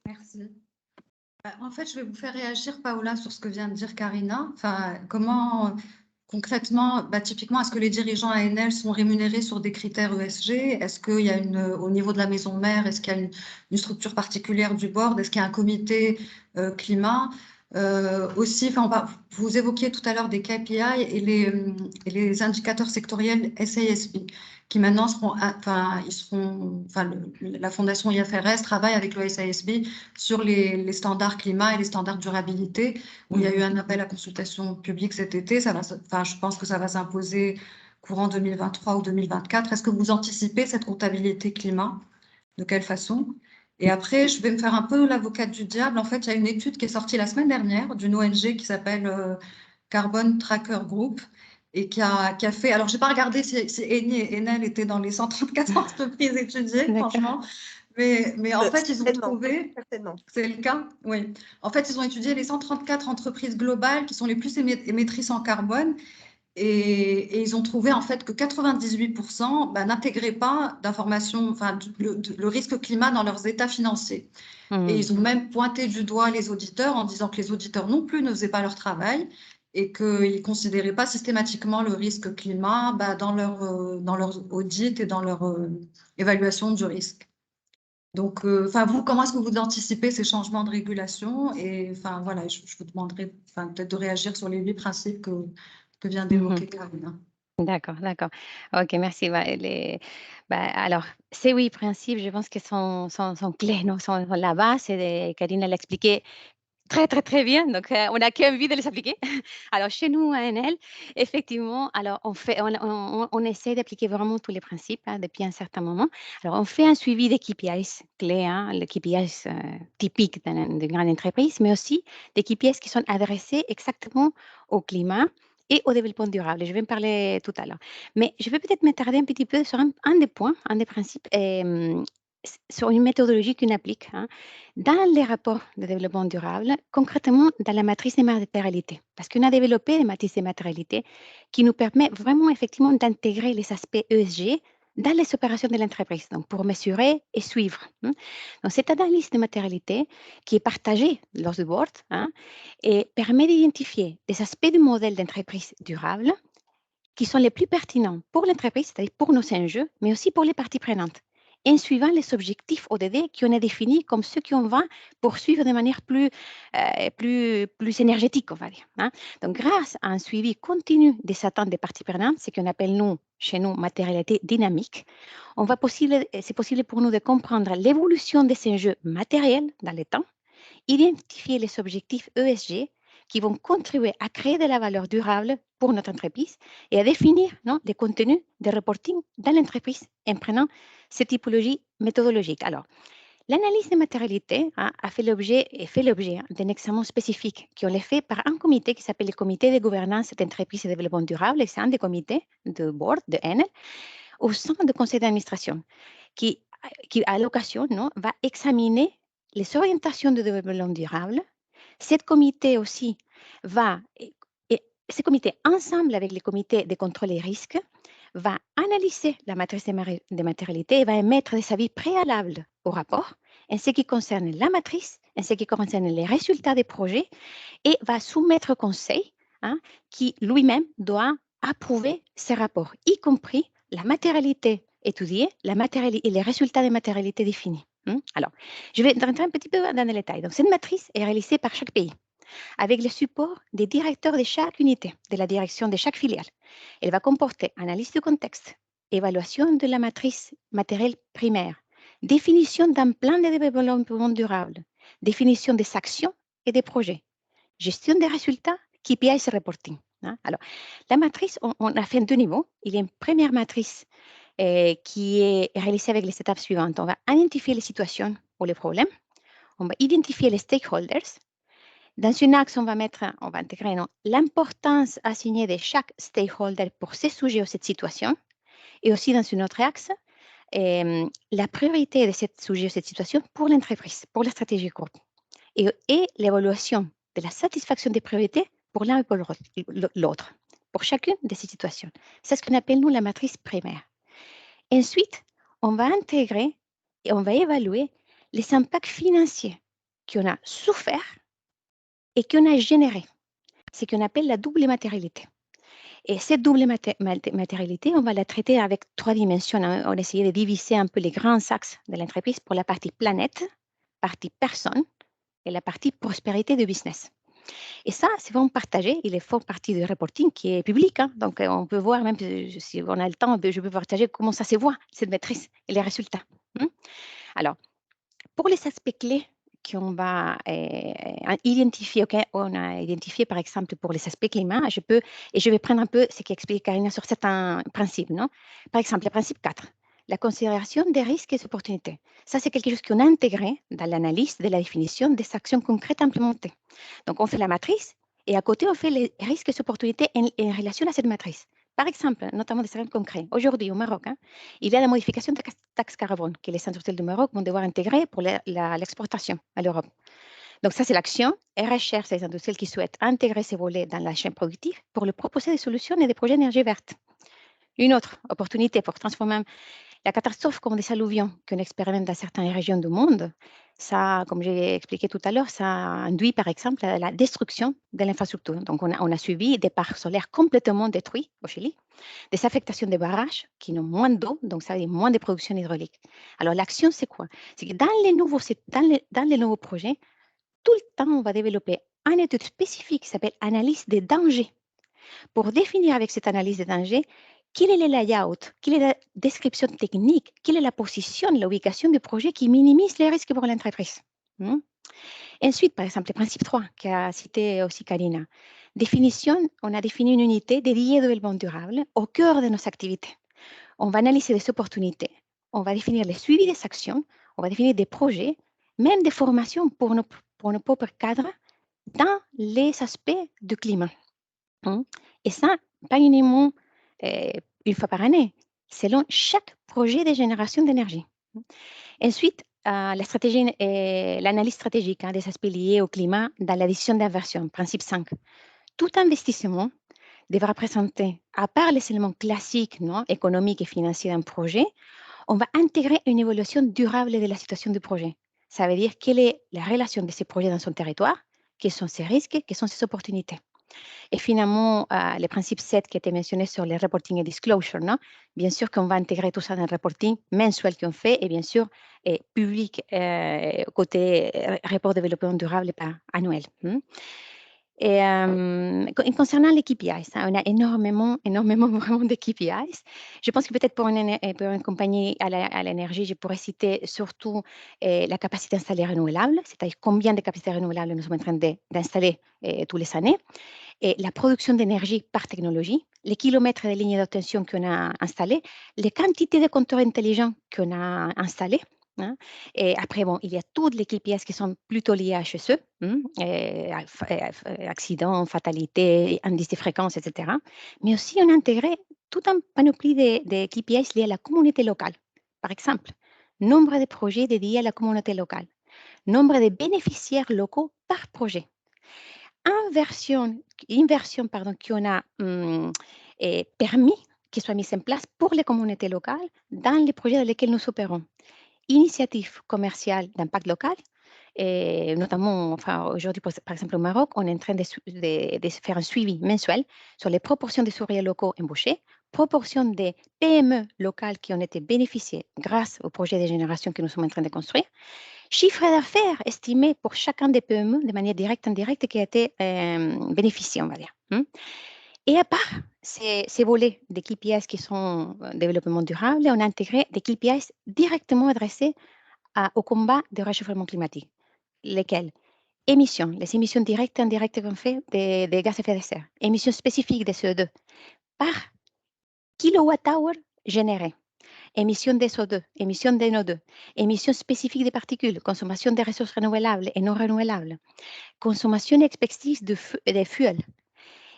Merci. En fait, je vais vous faire réagir, Paola, sur ce que vient de dire Karina. Enfin, comment concrètement, typiquement, est-ce que les dirigeants ANL sont rémunérés sur des critères ESG? Est-ce qu'il y a au niveau de la maison mère, est-ce qu'il y a une structure particulière du board? Est-ce qu'il y a un comité climat? Aussi, vous évoquiez tout à l'heure des KPI et les indicateurs sectoriels SASB qui maintenant seront, la fondation IFRS travaille avec le SASB sur les standards climat et les standards durabilité, où il y a eu un appel à consultation publique cet été. Je pense que ça va s'imposer courant 2023 ou 2024. Est-ce que vous anticipez cette comptabilité climat? De quelle façon? Et après, je vais me faire un peu l'avocate du diable. En fait, il y a une étude qui est sortie la semaine dernière d'une ONG qui s'appelle Carbon Tracker Group et qui a fait. Alors, je n'ai pas regardé si Eni et Enel étaient dans les 134 entreprises étudiées, franchement. Mais en fait, ils ont trouvé. Certainement. C'est le cas? Oui. En fait, ils ont étudié les 134 entreprises globales qui sont les plus émettrices en carbone. Et ils ont trouvé en fait que 98% n'intégraient pas d'informations, le risque climat dans leurs états financiers. Et ils ont même pointé du doigt les auditeurs en disant que les auditeurs non plus ne faisaient pas leur travail et qu'ils ne considéraient pas systématiquement le risque climat dans leur audit et dans leur évaluation du risque. Donc, vous, comment est-ce que vous anticipez ces changements de régulation? Et voilà, je vous demanderai peut-être de réagir sur les 8 principes que vient d'évoquer Karina. D'accord, d'accord. OK, merci. Alors, ces 8 principes, je pense que sont clés, non? Sont la base et Karina l'a expliqué très, très, très bien. Donc, on n'a qu'envie de les appliquer. Alors, chez nous, à NL, effectivement, alors on essaie d'appliquer vraiment tous les principes depuis un certain moment. Alors, on fait un suivi des KPIs clés, les KPIs typiques d'une grande entreprise, mais aussi des KPIs qui sont adressés exactement au climat et au développement durable. Je vais en parler tout à l'heure. Mais je vais peut-être m'attarder un petit peu sur un des points, un des principes, sur une méthodologie qu'on applique dans les rapports de développement durable, concrètement dans la matrice des matérialités. Parce qu'on a développé des matrices de matérialité qui nous permet vraiment effectivement d'intégrer les aspects ESG dans les opérations de l'entreprise, donc pour mesurer et suivre. Donc, cette analyse de matérialité qui est partagée lors du board et permet d'identifier des aspects du modèle d'entreprise durable qui sont les plus pertinents pour l'entreprise, c'est-à-dire pour nos enjeux, mais aussi pour les parties prenantes, en suivant les objectifs ODD qu'on a définis comme ceux qu'on va poursuivre de manière plus énergétique, on va dire. Donc, grâce à un suivi continu des attentes des parties prenantes, ce qu'on appelle chez nous matérialité dynamique, c'est possible pour nous de comprendre l'évolution des enjeux matériels dans le temps, identifier les objectifs ESG qui vont contribuer à créer de la valeur durable pour notre entreprise et à définir des contenus de reporting dans l'entreprise en prenant ces typologies méthodologiques. Alors, l'analyse de matérialité a fait l'objet d'un examen spécifique qui est fait par un comité qui s'appelle le comité de gouvernance d'entreprise et développement durable. C'est un des comités de board de Enel au sein du conseil d'administration qui à l'occasion va examiner les orientations de développement durable. Ce comité aussi va, ce comité ensemble avec le comité de contrôle des risques, va analyser la matrice de matérialité et va émettre des avis préalables au rapport en ce qui concerne la matrice, en ce qui concerne les résultats des projets et va soumettre au conseil qui lui-même doit approuver ces rapports, y compris la matérialité étudiée et les résultats des matérialités définis. Alors, je vais rentrer un petit peu dans les détails. Donc, cette matrice est réalisée par chaque pays avec le support des directeurs de chaque unité, de la direction de chaque filiale. Elle va comporter analyse du contexte, évaluation de la matrice matérielle primaire, définition d'un plan de développement durable, définition des actions et des projets, gestion des résultats, KPIs et reporting. Alors, la matrice, on a fait 2 niveaux. Il y a une première matrice qui est réalisée avec les étapes suivantes. On va identifier les situations ou les problèmes. On va identifier les stakeholders. Dans une axe, on va intégrer l'importance assignée de chaque stakeholder pour ce sujet ou cette situation. Et aussi dans une autre axe, la priorité de ce sujet ou cette situation pour l'entreprise, pour la stratégie groupe. Et l'évaluation de la satisfaction des priorités pour l'un et pour l'autre, pour chacune de ces situations. C'est ce qu'on appelle, nous, la matrice primaire. Ensuite, on va intégrer et on va évaluer les impacts financiers qu'on a souffert et qu'on a généré. C'est ce qu'on appelle la double matérialité. Et cette double matérialité, on va la traiter avec 3 dimensions. On va essayer de diviser un peu les grands axes de l'entreprise pour la partie planète, partie personne et la partie prospérité du business. Et ça, c'est vraiment partagé. Il est fort partie du reporting qui est public. Donc, on peut voir, même si on a le temps, je peux partager comment ça se voit, cette matrice et les résultats. Alors, pour les aspects clés qu'on va identifier, on a identifié par exemple pour les aspects climat, je vais prendre un peu ce qu'explique Karina sur certains principes. Par exemple, le principe 4, la considération des risques et des opportunités. Ça, c'est quelque chose qu'on a intégré dans l'analyse de la définition des actions concrètes implémentées. Donc, on fait la matrice et à côté, on fait les risques et les opportunités en relation à cette matrice. Par exemple, notamment des exemples concrets. Aujourd'hui, au Maroc, il y a la modification de la taxe carbone que les industriels du Maroc vont devoir intégrer pour l'exportation à l'Europe. Donc, ça, c'est l'action et recherche des industriels qui souhaitent intégrer ces volets dans la chaîne productive pour leur proposer des solutions et des projets d'énergie verte. Une autre opportunité pour transformer la catastrophe comme des alluvions qu'on expérimente dans certaines régions du monde, ça, comme j'ai expliqué tout à l'heure, ça induit par exemple la destruction de l'infrastructure. Donc, on a suivi des parcs solaires complètement détruits au Chili, des affectations des barrages qui n'ont moins d'eau, donc ça veut dire moins de production hydraulique. Alors, l'action, c'est quoi? C'est que dans les nouveaux projets, tout le temps, on va développer une étude spécifique qui s'appelle analyse des dangers pour définir avec cette analyse des dangers quel est le layout, quelle est la description technique, quelle est la position, l'ubication du projet qui minimise les risques pour l'entreprise. Ensuite, par exemple, le principe 3 qu'a cité aussi Karina. Définition, on a défini une unité dédiée au développement durable au cœur de nos activités. On va analyser les opportunités, on va définir le suivi des actions, on va définir des projets, même des formations pour nos propres cadres dans les aspects du climat. Et ça, pas uniquement une fois par année, selon chaque projet de génération d'énergie. Ensuite, l'analyse stratégique des aspects liés au climat dans la décision d'inversion, principe 5. Tout investissement devra présenter, à part les éléments classiques économiques et financiers d'un projet, on va intégrer une évaluation durable de la situation du projet. Ça veut dire quelle est la relation de ces projets dans son territoire, quels sont ses risques, quelles sont ses opportunités. Et finalement, le principe 7 qui a été mentionné sur les reporting et disclosure, bien sûr qu'on va intégrer tout ça dans le reporting mensuel qu'on fait et bien sûr public côté rapport développement durable et pas annuel. Et concernant les KPIs, hein, on a énormément, énormément vraiment de KPIs. Je pense que peut-être pour une compagnie à l'énergie, je pourrais citer surtout la capacité installée renouvelable, c'est-à-dire combien de capacités renouvelables nous sommes en train d'installer tous les années, et la production d'énergie par technologie, les kilomètres de lignes d'obtention qu'on a installées, les quantités de compteurs intelligents qu'on a installés, hein. Et après, bon, il y a toutes les KPIs qui sont plutôt liées à HSE, accidents, fatalités, indices de fréquence, etc. Mais aussi, on a intégré tout un panoplie de KPIs liés à la communauté locale. Par exemple, nombre de projets dédiés à la communauté locale, nombre de bénéficiaires locaux par projet, inversion pardon, qu'on a permis qu'ils soient mises en place pour les communautés locales dans les projets dans lesquels nous opérons. Initiatives commerciales d'impact local, et notamment, enfin, aujourd'hui, par exemple, au Maroc, on est en train de faire un suivi mensuel sur les proportions des ouvriers locaux embauchés, proportion des PME locales qui ont été bénéficiées grâce au projet de génération que nous sommes en train de construire, chiffre d'affaires estimé pour chacun des PME de manière directe, indirecte, qui a été bénéficié, on va dire. Et à part ces volets des KPIs qui sont développement durable, on a intégré des KPIs directement adressés au combat du réchauffement climatique. Lesquels? Émissions, les émissions directes et indirectes qu'on fait des gaz à effet de serre. Émissions spécifiques de CO2 par kilowatt-hour généré. Émissions de SO2, émissions de NO2, émissions spécifiques de particules, consommation de ressources renouvelables et non renouvelables, consommation expectative de fuel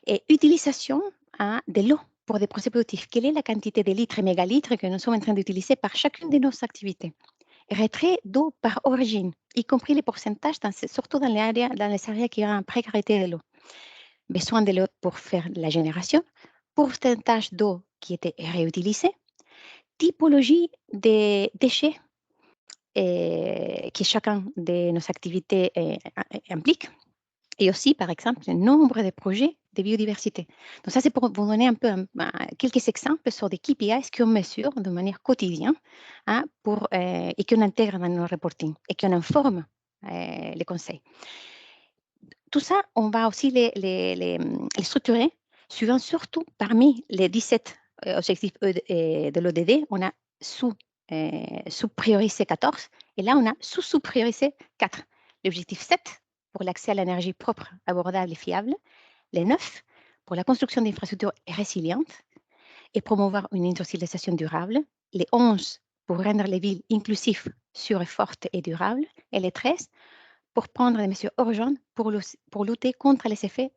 et utilisation de l'eau pour des procès productifs. Quelle est la quantité de litres et mégalitres que nous sommes en train d'utiliser par chacune de nos activités? Retrait d'eau par origine, y compris les pourcentages, surtout dans les areas qui ont une précarité de l'eau. Besoin de l'eau pour faire la génération, pourcentage d'eau qui était réutilisée, typologie des déchets que chacun de nos activités implique, et aussi, par exemple, le nombre de projets de biodiversité. Donc ça, c'est pour vous donner un peu quelques exemples sur des KPIs qu'on mesure de manière quotidienne, et qu'on intègre dans nos reporting et qu'on informe les conseils. Tout ça, on va aussi les structurer suivant surtout parmi les 17 objectifs de l'ODD, on a sous-priorisé 14 et là, on a sous-priorisé 4. L'objectif 7 pour l'accès à l'énergie propre, abordable et fiable. Les 9 pour la construction d'infrastructures résilientes et promouvoir une industrialisation durable. Les 11 pour rendre les villes inclusives, sûres, fortes et durables. Et les 13 pour prendre des mesures urgentes pour lutter contre les effets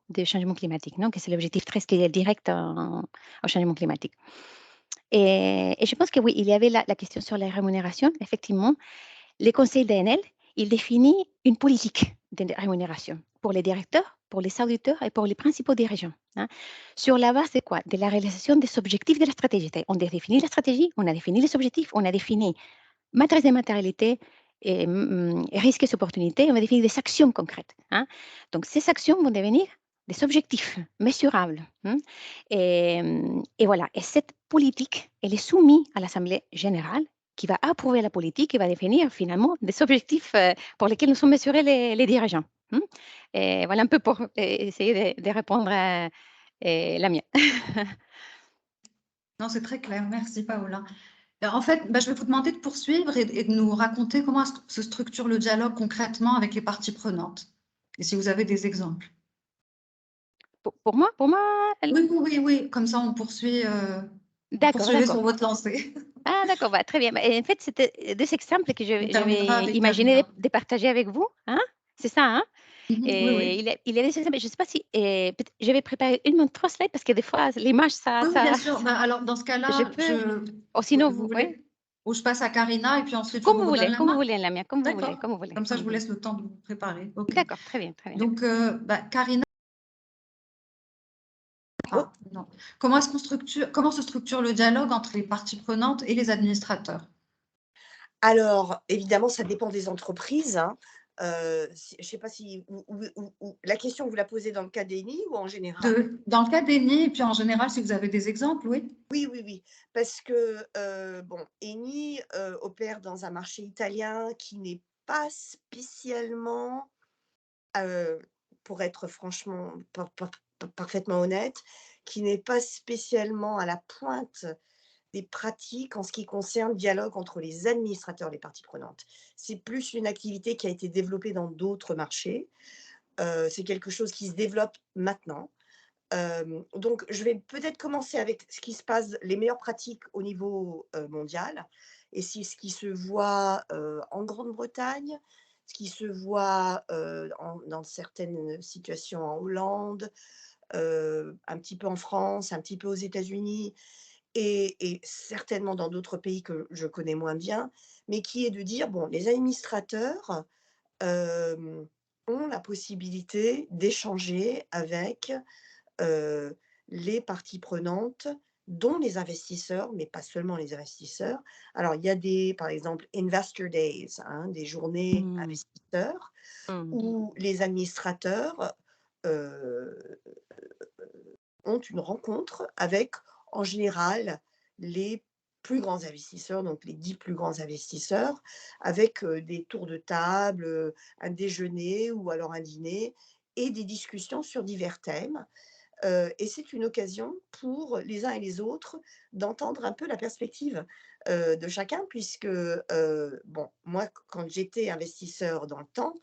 du changement climatique, que c'est l'objectif 13 qui est direct au changement climatique. Et je pense que oui, il y avait la question sur les rémunérations. Effectivement, le conseil d'ANL, il définit une politique de rémunération pour les directeurs, pour les auditeurs et pour les principaux dirigeants. Sur la base de quoi? De la réalisation des objectifs de la stratégie. On a défini la stratégie, on a défini les objectifs, on a défini matrice de matérialité, et risques et opportunités, on va définir des actions concrètes. Donc, ces actions vont devenir des objectifs mesurables. Et voilà, et cette politique, elle est soumise à l'Assemblée générale qui va approuver la politique et va définir finalement des objectifs pour lesquels nous sommes mesurés les dirigeants. Et voilà un peu pour essayer de répondre à la mienne. Non, c'est très clair. Merci, Paola. En fait, je vais vous demander de poursuivre et de nous raconter comment se structure le dialogue concrètement avec les parties prenantes. Et si vous avez des exemples. Pour moi, Oui. Comme ça, on poursuit. D'accord, Poursuivez d'accord. sur votre lancée. Ah d'accord, bah, très bien. Bah, et en fait, c'était deux exemples que On terminera j'avais avec imaginé Karina. de partager avec vous, hein? C'est ça, hein? Et Oui. il y a des exemples, je ne sais pas si je vais préparer une ou 3 slides parce que des fois l'image Oui, ça bien sûr. Alors, dans ce je cas-là, peux ou sinon vous ouais, voulez, ou je passe à Karina et puis ensuite je vous redonne la comme vous main? voulez Lamia, comme vous voulez, D'accord. comme vous voulez. Comme ça, je vous laisse le temps de vous préparer. OK. D'accord, très bien, très bien. Donc, Karina, Oui. non. Comment se structure le dialogue entre les parties prenantes et les administrateurs? Alors, évidemment, ça dépend des entreprises, hein. Je ne sais pas si la question, vous la posez dans le cas d'Eni ou en général? Dans le cas d'Eni, et puis en général, si vous avez des exemples, oui. Oui, parce que, bon, Eni, opère dans un marché italien qui n'est pas spécialement, heu, pour être franchement parfaitement honnête, qui n'est pas spécialement à la pointe des pratiques en ce qui concerne le dialogue entre les administrateurs et les parties prenantes. C'est plus une activité qui a été développée dans d'autres marchés. C'est quelque chose qui se développe maintenant. Donc, je vais peut-être commencer avec ce qui se passe, les meilleures pratiques au niveau mondial, et c'est ce qui se voit en Grande-Bretagne, ce qui se voit dans certaines situations en Hollande, un petit peu en France, un petit peu aux États-Unis, et certainement dans d'autres pays que je connais moins bien, mais qui est de dire, bon, les administrateurs ont la possibilité d'échanger avec heu, les parties prenantes, dont les investisseurs, mais pas seulement les investisseurs. Alors, il y a par exemple, Investor Days, hein, des journées Mmh. investisseurs, Mmh. où les administrateurs heu, ont une rencontre avec, en général, les plus grands investisseurs, donc les 10 plus grands investisseurs, avec des tours de table, un déjeuner ou alors un dîner, et des discussions sur divers thèmes. Et c'est une occasion pour les uns et les autres d'entendre un peu la perspective de chacun, puisque, bon, moi, quand j'étais investisseur dans le temps,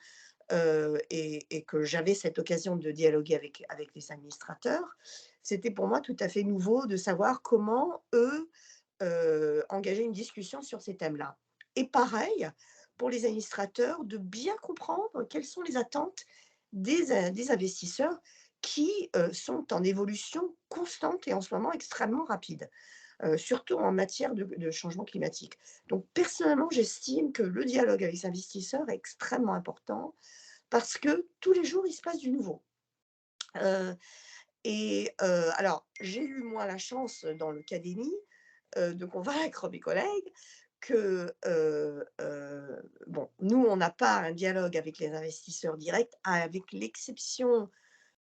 et que j'avais cette occasion de dialoguer avec les administrateurs, c'était pour moi tout à fait nouveau de savoir comment eux engageaient une discussion sur ces thèmes-là. Et pareil, pour les administrateurs, de bien comprendre quelles sont les attentes des investisseurs qui sont en évolution constante et en ce moment extrêmement rapide, surtout en matière de changement climatique. Donc personnellement, j'estime que le dialogue avec les investisseurs est extrêmement important, parce que tous les jours, il se passe du nouveau. Heu alors, j'ai eu, moi, la chance, dans le cas d'Eni, de convaincre mes collègues que, bon, nous, on n'a pas un dialogue avec les investisseurs directs, avec l'exception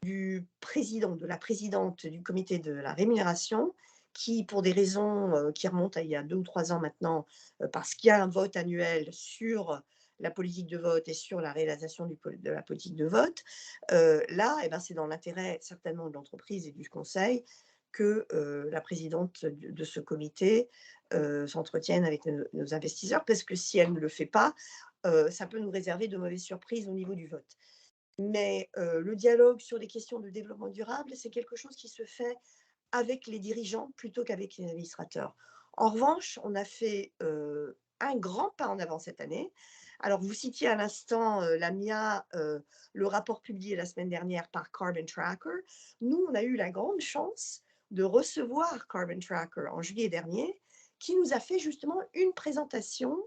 du président, de la présidente du comité de la rémunération, qui, pour des raisons qui remontent à il y a 2 ou 3 ans maintenant, parce qu'il y a un vote annuel sur la politique de vote et sur la réalisation de la politique de vote, là, eh ben, c'est dans l'intérêt certainement de l'entreprise et du conseil que la présidente de ce comité s'entretienne avec nos investisseurs, parce que si elle ne le fait pas, ça peut nous réserver de mauvaises surprises au niveau du vote. Mais le dialogue sur les questions de développement durable, c'est quelque chose qui se fait avec les dirigeants plutôt qu'avec les administrateurs. En revanche, on a fait un grand pas en avant cette année. Alors, vous citiez à l'instant, Lamia, le rapport publié la semaine dernière par Carbon Tracker. Nous, on a eu la grande chance de recevoir Carbon Tracker en juillet dernier, qui nous a fait justement une présentation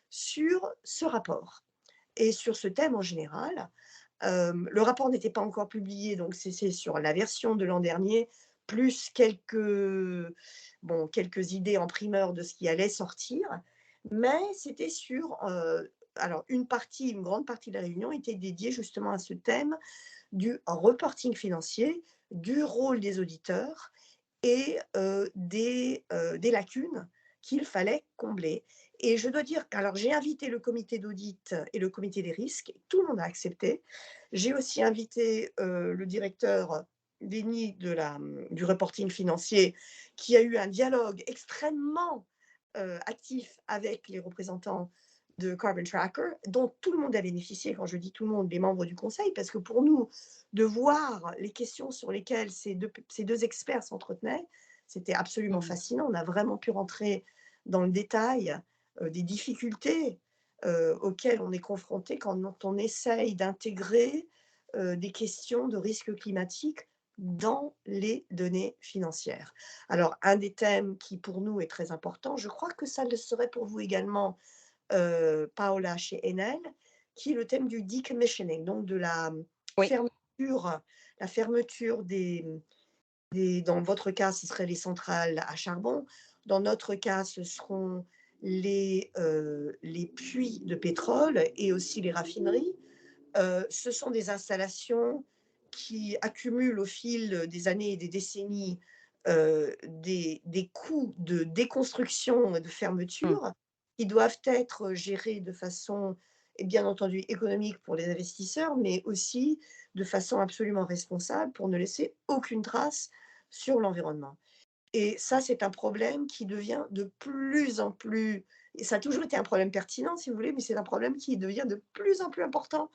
sur ce rapport et sur ce thème en général. Le rapport n'était pas encore publié, donc c'est sur la version de l'an dernier, plus quelques idées en primeur de ce qui allait sortir. Mais c'était alors une grande partie de la réunion était dédiée justement à ce thème du reporting financier, du rôle des auditeurs et des lacunes qu'il fallait combler. Et je dois dire qu'alors j'ai invité le comité d'audit et le comité des risques, tout le monde a accepté. J'ai aussi invité le directeur d'ENI du reporting financier, qui a eu un dialogue extrêmement actif avec les représentants de Carbon Tracker, dont tout le monde a bénéficié. Quand je dis tout le monde, les membres du conseil, parce que pour nous, de voir les questions sur lesquelles ces deux experts s'entretenaient, c'était absolument Mmh. fascinant. On a vraiment pu rentrer dans le détail des difficultés auxquelles on est confronté quand on essaye d'intégrer des questions de risque climatique dans les données financières. Alors, un des thèmes qui pour nous est très important, je crois que ça le serait pour vous également, Paola, chez Enel, qui est le thème du decommissioning, donc de Oui. fermeture, la fermeture dans votre cas, ce seraient les centrales à charbon. Dans notre cas, ce seront les puits de pétrole et aussi les raffineries. Ce sont des installations qui accumulent au fil des années et des décennies des coûts de déconstruction et de Mmh. fermeture qui doivent être gérés de façon et bien entendu économique pour les investisseurs, mais aussi de façon absolument responsable pour ne laisser aucune trace sur l'environnement. Et ça, c'est un problème qui devient de plus en plus, et ça a toujours été un problème pertinent, si vous voulez, mais c'est un problème qui devient de plus en plus important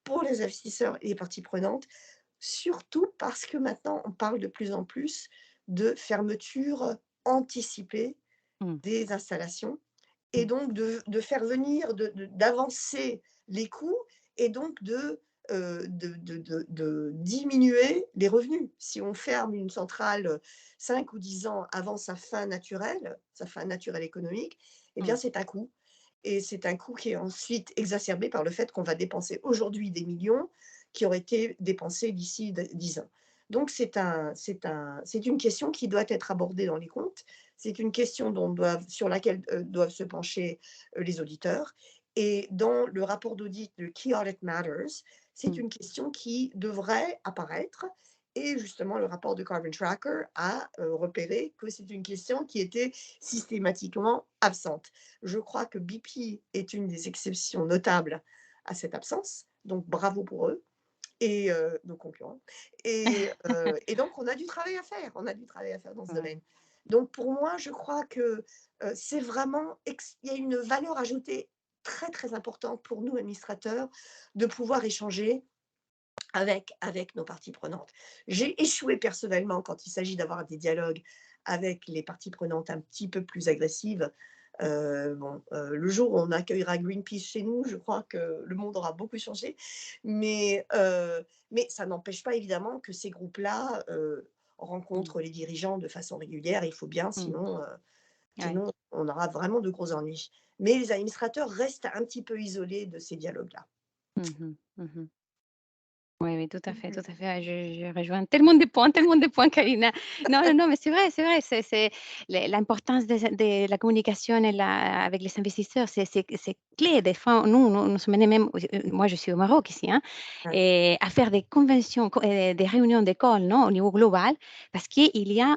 pour les investisseurs et les parties prenantes, surtout parce que maintenant, on parle de plus en plus de fermeture anticipée Mmh. des installations et Mmh. donc de faire venir, d'avancer les coûts et donc de diminuer les revenus. Si on ferme une centrale 5 ou 10 ans avant sa fin naturelle économique, eh bien Mmh. c'est un coût. Et c'est un coût qui est ensuite exacerbé par le fait qu'on va dépenser aujourd'hui des millions qui auraient été dépensés d'ici 10 ans. Donc c'est une question qui doit être abordée dans les comptes. C'est une question sur laquelle doivent se pencher les auditeurs. Et dans le rapport d'audit de Key Audit Matters, c'est Mmh. une question qui devrait apparaître. Et justement, le rapport de Carbon Tracker a repéré que c'est une question qui était systématiquement absente. Je crois que BP est une des exceptions notables à cette absence. Donc, bravo pour eux et nos concurrents. Et donc, on a du travail à faire. On a du travail à faire dans ce Ouais. domaine. Donc, pour moi, je crois que c'est vraiment, il y a une valeur ajoutée très, très importante pour nous, administrateurs, de pouvoir échanger avec nos parties prenantes. J'ai échoué personnellement quand il s'agit d'avoir des dialogues avec les parties prenantes un petit peu plus agressives. Le jour où on accueillera Greenpeace chez nous, je crois que le monde aura beaucoup changé. Mais ça n'empêche pas évidemment que ces groupes-là Mmh. rencontrent les dirigeants de façon régulière. Il faut bien, Mmh. Ouais. sinon on aura vraiment de gros ennuis. Mais les administrateurs restent un petit peu isolés de ces dialogues-là. Mmh. Mmh. Oui, oui, tout Mhm. à fait. Ah, je rejoins tellement de points, Karina. Non, non, non, mais c'est vrai, c'est l'importance de la communication et avec les investisseurs, c'est clé. Des fois, nous sommes menés même, moi je suis au Maroc ici, hein, Ouais, et à faire des conventions, des réunions d'école, non, au niveau global, parce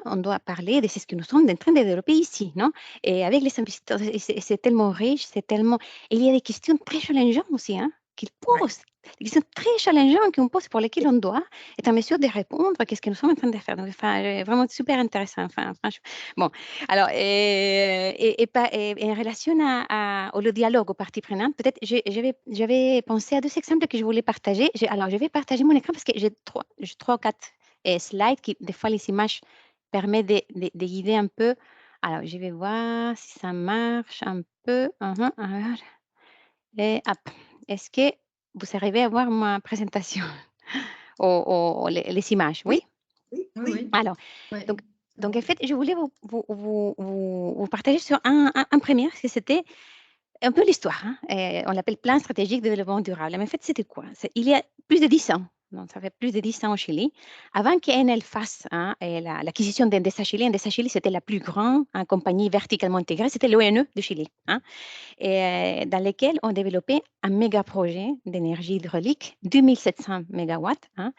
on doit parler de ce que nous sommes en train de développer ici, non, et avec les investisseurs, et c'est tellement riche, il y a des questions très challengeantes aussi, hein, qu'ils ouais. posent. Des questions très challengeantes qu'on pose pour lesquelles on doit être en mesure de répondre à ce que nous sommes en train de faire. Donc, enfin, vraiment super intéressant. Enfin, franchement. Bon, alors, et en relation au dialogue aux parties prenantes, peut-être j'avais pensé à deux exemples que je voulais partager. Alors, je vais partager mon écran parce que j'ai trois ou quatre slides qui, des fois, les images permettent de guider un peu. Alors, je vais voir si ça marche un peu. Alors, et hop. Est-ce que vous arrivez à voir ma présentation ou les images? Oui? Oui, oui, Oui, oui. oui, Alors, oui, donc, c'est en bon. fait, je voulais vous partager sur un premier, que c'était un peu l'histoire, hein, on l'appelle plan stratégique de développement durable. Mais en fait, c'était quoi? Il y a plus de 10 ans, donc ça fait plus de 10 ans au Chili, avant qu'Enel fasse hein, l'acquisition d'Endesa Chili. Endesa Chili, c'était la plus grande hein, compagnie verticalement intégrée, c'était l'ONE de Chili. Hein, et dans lesquels on développait un méga projet d'énergie hydraulique, 2700 mégawatts, hein,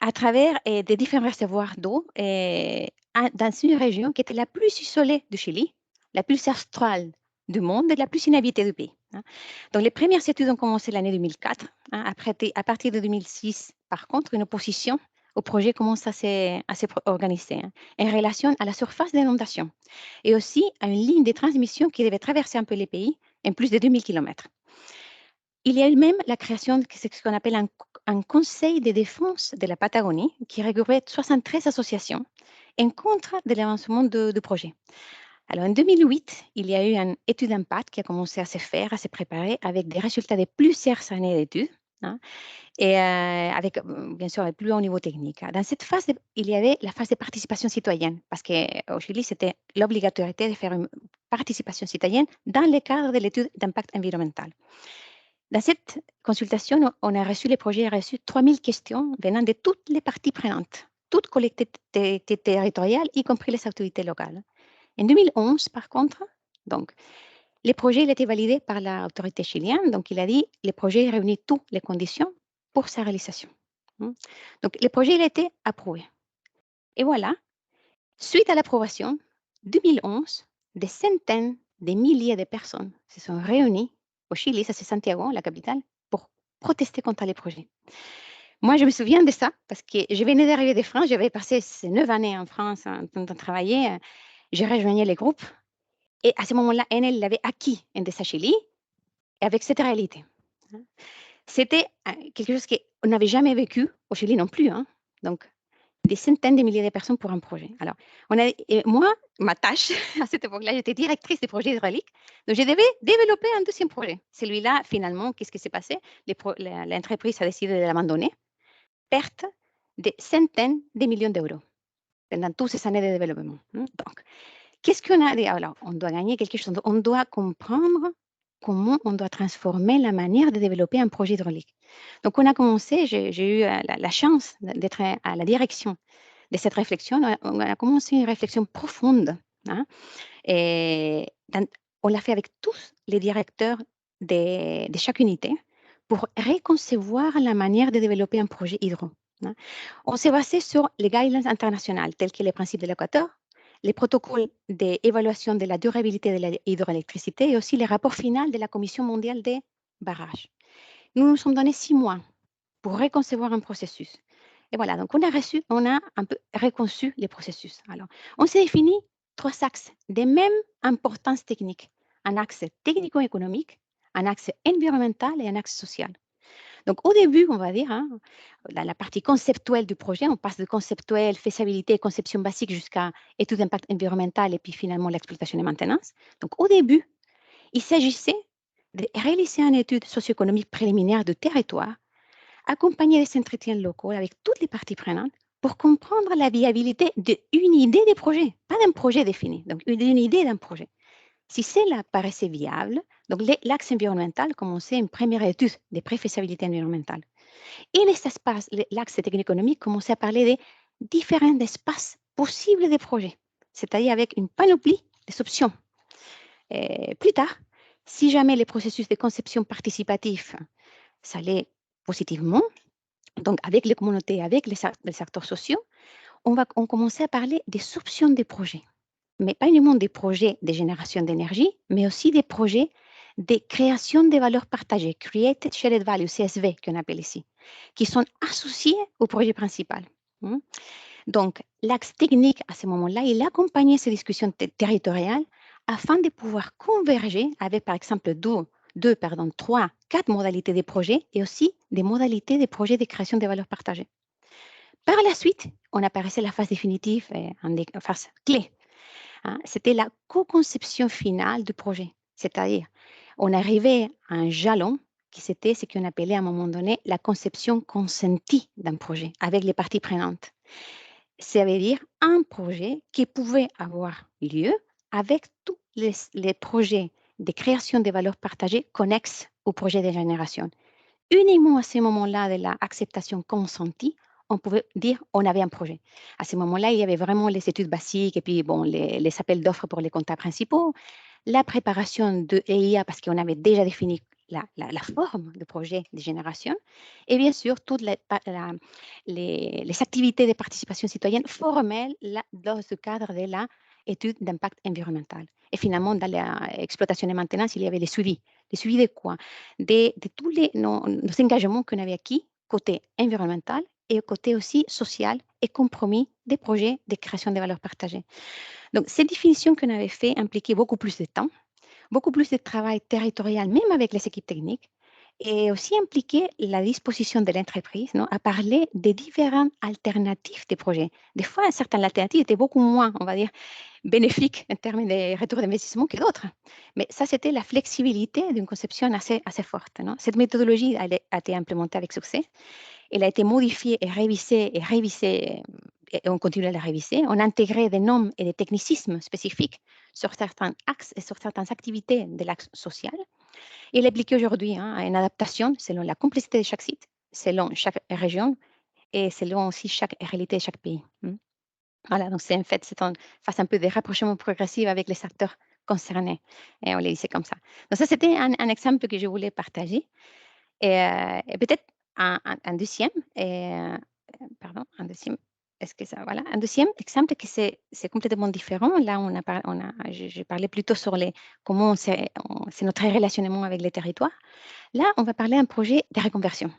à travers des différents réservoirs d'eau dans une région qui était la plus isolée du Chili, la plus australe du monde et la plus inhabitée du pays. Hein. Donc, les premières études ont commencé l'année 2004. Hein. À partir de 2006, par contre, une opposition au projet commence à se organiser hein, en relation à la surface d'inondation et aussi à une ligne de transmission qui devait traverser un peu les pays en plus de 2000 kilomètres. Il y a eu même la création de ce qu'on appelle un conseil de défense de la Patagonie qui regroupait 73 associations en contre de l'avancement du projet. Alors en 2008, il y a eu une étude d'impact qui a commencé à se faire, à se préparer avec des résultats de plusieurs années d'études. Hein, et avec, bien sûr, un plus haut niveau technique. Hein. Dans cette phase, il y avait la phase de participation citoyenne, parce qu'au Chili, c'était l'obligatorité de faire une participation citoyenne dans le cadre de l'étude d'impact environnemental. Dans cette consultation, on a reçu, les projets ont reçu 3000 questions venant de toutes les parties prenantes, toutes collectivités territoriales, y compris les autorités locales. En 2011, par contre, donc, le projet il a été validé par l'autorité chilienne, donc il a dit le projet réunit toutes les conditions pour sa réalisation. Donc, le projet il a été approuvé. Et voilà, suite à l'approbation, 2011, des centaines, des milliers de personnes se sont réunies au Chili, ça c'est Santiago, la capitale, pour protester contre les projets. Moi, je me souviens de ça parce que je venais d'arriver de France, j'avais passé ces 9 années en France en train de travailler. J'ai rejoigné les groupes et à ce moment-là, Enel avait acquis Endesa Chili et avec cette réalité. C'était quelque chose qu'on n'avait jamais vécu au Chili non plus. Donc, des centaines de milliers de personnes pour un projet. Alors, et moi, ma tâche à cette époque-là, j'étais directrice des projets hydrauliques. Donc, je devais développer un deuxième projet. Celui-là, finalement, qu'est-ce qui s'est passé? L'entreprise a décidé de l'abandonner. Perte de centaines de millions d'euros pendant toutes ces années de développement. Donc, qu'est-ce qu'on a dit? Alors, on doit gagner quelque chose. On doit comprendre comment on doit transformer la manière de développer un projet hydraulique. Donc, on a commencé, j'ai eu la chance d'être à la direction de cette réflexion. On a commencé une réflexion profonde. Et on l'a fait avec tous les directeurs de chaque unité pour reconcevoir la manière de développer un projet hydro. On s'est basé sur les guidelines internationales tels que les principes de l'Équateur, les protocoles d'évaluation de la durabilité de l'hydroélectricité et aussi les rapports finaux de la Commission mondiale des barrages. Nous nous sommes donné 6 mois pour reconcevoir un processus. Et voilà, donc on a un peu reconçu les processus. Alors, on s'est défini 3 axes de même importance technique. Un axe technico-économique, un axe environnemental et un axe social. Donc, au début, on va dire, la partie conceptuelle du projet, on passe de conceptuel, faisabilité, conception basique jusqu'à étude d'impact environnemental et puis finalement l'exploitation et maintenance. Donc, au début, il s'agissait de réaliser une étude socio-économique préliminaire du territoire, accompagnée des entretiens locaux avec toutes les parties prenantes pour comprendre la viabilité d'une idée de projet, pas d'un projet défini, donc d'une idée d'un projet. Si cela paraissait viable, donc l'axe environnemental commençait une première étude de préfaisabilité environnementale. Et l'axe technico-économique commençait à parler des différents espaces possibles des projets, c'est-à-dire avec une panoplie des options. Et plus tard, si jamais les processus de conception participatif s'allaient positivement, donc avec les communautés, avec les acteurs sociaux, on commençait à parler des options des projets. Mais pas uniquement des projets de génération d'énergie, mais aussi des projets de création de valeurs partagées, Created Shared Value, CSV qu'on appelle ici, qui sont associés au projet principal. Donc, l'axe technique, à ce moment-là, il accompagnait ces discussions territoriales afin de pouvoir converger avec, par exemple, 3, 4 modalités de projets et aussi des modalités de projets de création de valeurs partagées. Par la suite, on apparaissait la phase définitive, une phase clé. C'était la co-conception finale du projet. C'est-à-dire, on arrivait à un jalon qui c'était ce qu'on appelait à un moment donné la conception consentie d'un projet avec les parties prenantes. Ça veut dire un projet qui pouvait avoir lieu avec tous les projets de création de valeurs partagées connexes au projet de génération. Uniquement à ce moment-là de l'acceptation consentie, on pouvait dire on avait un projet. À ce moment-là, il y avait vraiment les études basiques et puis bon, les appels d'offres pour les contrats principaux, la préparation de EIA parce qu'on avait déjà défini la forme de projet de génération et bien sûr toutes les activités de participation citoyenne formelles dans ce cadre de l'étude d'impact environnemental. Et finalement, dans l'exploitation et maintenance, il y avait les suivis. Les suivis de quoi? De tous nos engagements qu'on avait acquis côté environnemental et côté aussi social et compromis des projets de création de valeurs partagées. Donc, cette définition qu'on avait fait impliquait beaucoup plus de temps, beaucoup plus de travail territorial, même avec les équipes techniques, et aussi impliquer la disposition de l'entreprise à parler des différentes alternatives des projets. Des fois, certaines alternatives étaient beaucoup moins, on va dire, bénéfiques en termes de retour d'investissement que d'autres. Mais ça, c'était la flexibilité d'une conception assez forte. Cette méthodologie a été implémentée avec succès. Elle a été modifiée et révisée, et on continue à la réviser. On a intégré des normes et des technicismes spécifiques sur certains axes et sur certaines activités de l'axe social. Et elle est appliquée aujourd'hui à une adaptation selon la complexité de chaque site, selon chaque région et selon aussi chaque réalité de chaque pays. Voilà, donc c'est on fasse un peu de rapprochement progressif avec les acteurs concernés. Et on les disait comme ça. Donc ça, c'était un exemple que je voulais partager. Et peut-être un deuxième, un deuxième est-ce que ça, voilà. Un deuxième exemple que c'est complètement différent. Là, j'ai parlé plutôt sur comment c'est notre relationnement avec les territoires. Là, on va parler d'un projet de reconversion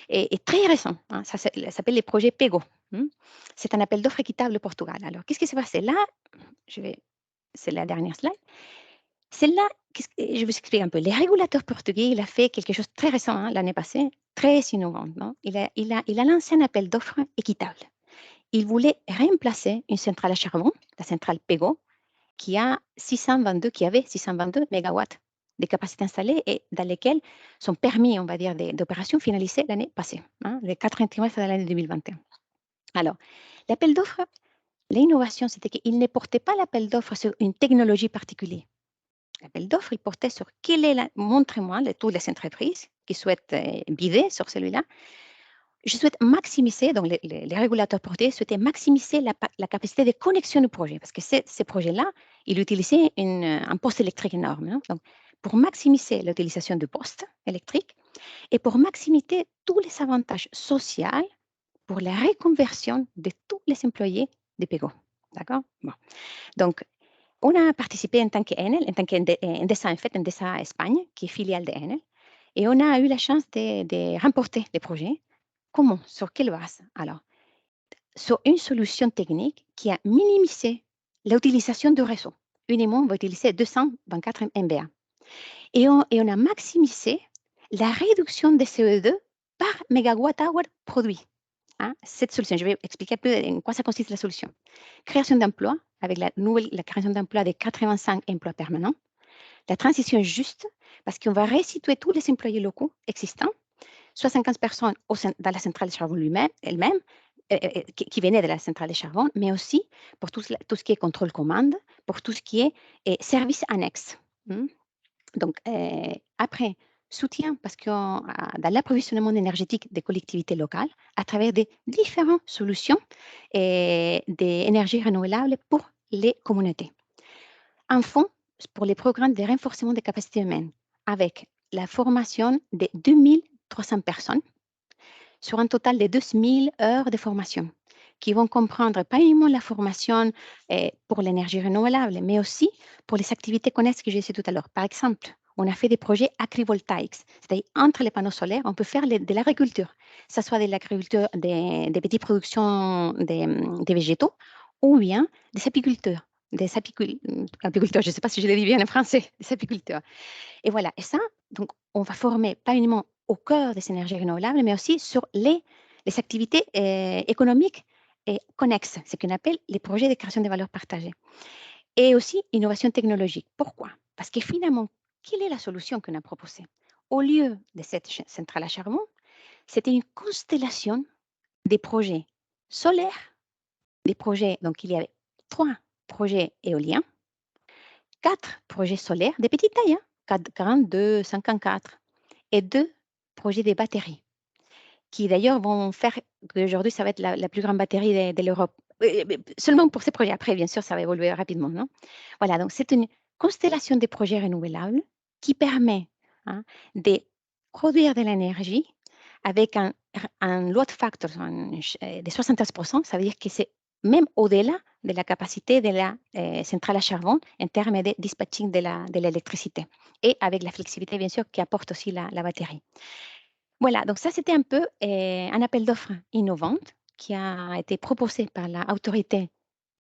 et très récent. Ça s'appelle les projets PEGO. C'est un appel d'offres équitable au Portugal. Alors, qu'est-ce qui s'est passé là? C'est la dernière slide. Celle-là, je vous explique un peu. Les régulateurs portugais, il a fait quelque chose de très récent l'année passée, très innovant. Non? Il a lancé un appel d'offres équitable. Il voulait remplacer une centrale à charbon, la centrale PEGO, qui avait 622 mégawatts de capacité installée et dans lesquels sont permis, on va dire, d'opérations finalisées l'année passée, le 4 trimestre de l'année 2021. Alors, l'appel d'offres, l'innovation, c'était qu'il ne portait pas l'appel d'offres sur une technologie particulière. L'appel d'offres, il portait sur montrez-moi toutes les entreprises qui souhaitent bider sur celui-là. Je souhaite maximiser, donc les régulateurs portugais souhaitaient maximiser la capacité de connexion du projet, parce que ces projets-là, ils utilisaient un poste électrique énorme. Donc, pour maximiser l'utilisation du poste électrique et pour maximiser tous les avantages sociaux pour la reconversion de tous les employés de PEGO. D'accord? Bon. Donc, on a participé en tant qu'Enel, en tant qu'Endesa, en fait, Endesa Espagne, qui est filiale d'Enel, et on a eu la chance de remporter les projets. Comment? Sur quelle base? Alors, sur une solution technique qui a minimisé l'utilisation du réseau. Uniquement, on va utiliser 224 MBA. Et on a maximisé la réduction de CO2 par mégawatt-hour produit. Cette solution, je vais expliquer un peu en quoi ça consiste la solution. Création d'emplois, avec la création d'emplois de 85 emplois permanents. La transition juste, parce qu'on va resituer tous les employés locaux existants, 75 personnes dans la centrale de charbon elle-même, qui venaient de la centrale de charbon, mais aussi pour tout ce qui est contrôle-commande, pour tout ce qui est services annexes. Donc, après, soutien, parce que dans l'approvisionnement énergétique des collectivités locales, à travers des différentes solutions d'énergie renouvelable pour les communautés. Un fonds pour les programmes de renforcement des capacités humaines, avec la formation de 2300 personnes sur un total de 2000 heures de formation qui vont comprendre pas uniquement la formation pour l'énergie renouvelable, mais aussi pour les activités connexes que j'ai dit tout à l'heure. Par exemple, on a fait des projets agrivoltaïques, c'est-à-dire entre les panneaux solaires, on peut faire de l'agriculture, que ce soit de l'agriculture des petites productions des végétaux ou bien des apiculteurs. Apiculteurs, je ne sais pas si je le dis bien en français, des apiculteurs. Et voilà, et ça, donc, on va former pas uniquement au cœur des énergies renouvelables, mais aussi sur les activités économiques connexes, ce qu'on appelle les projets de création de valeur partagée. Et aussi innovation technologique. Pourquoi? Parce que finalement, quelle est la solution qu'on a proposée? Au lieu de cette centrale à charbon, c'était une constellation des projets solaires, des projets, donc il y avait 3 projets éoliens, 4 projets solaires, de petite taille, 42, 54, et 2 projets de batteries, qui d'ailleurs vont faire qu'aujourd'hui, ça va être la plus grande batterie de l'Europe. Seulement pour ces projets. Après, bien sûr, ça va évoluer rapidement. Non? Voilà, donc c'est une constellation de projets renouvelables qui permet de produire de l'énergie avec un load factor de 73%. Ça veut dire que c'est même au-delà de la capacité de la centrale à charbon en termes de dispatching de l'électricité et avec la flexibilité, bien sûr, qui apporte aussi la batterie. Voilà, donc ça, c'était un peu un appel d'offres innovante qui a été proposé par l'autorité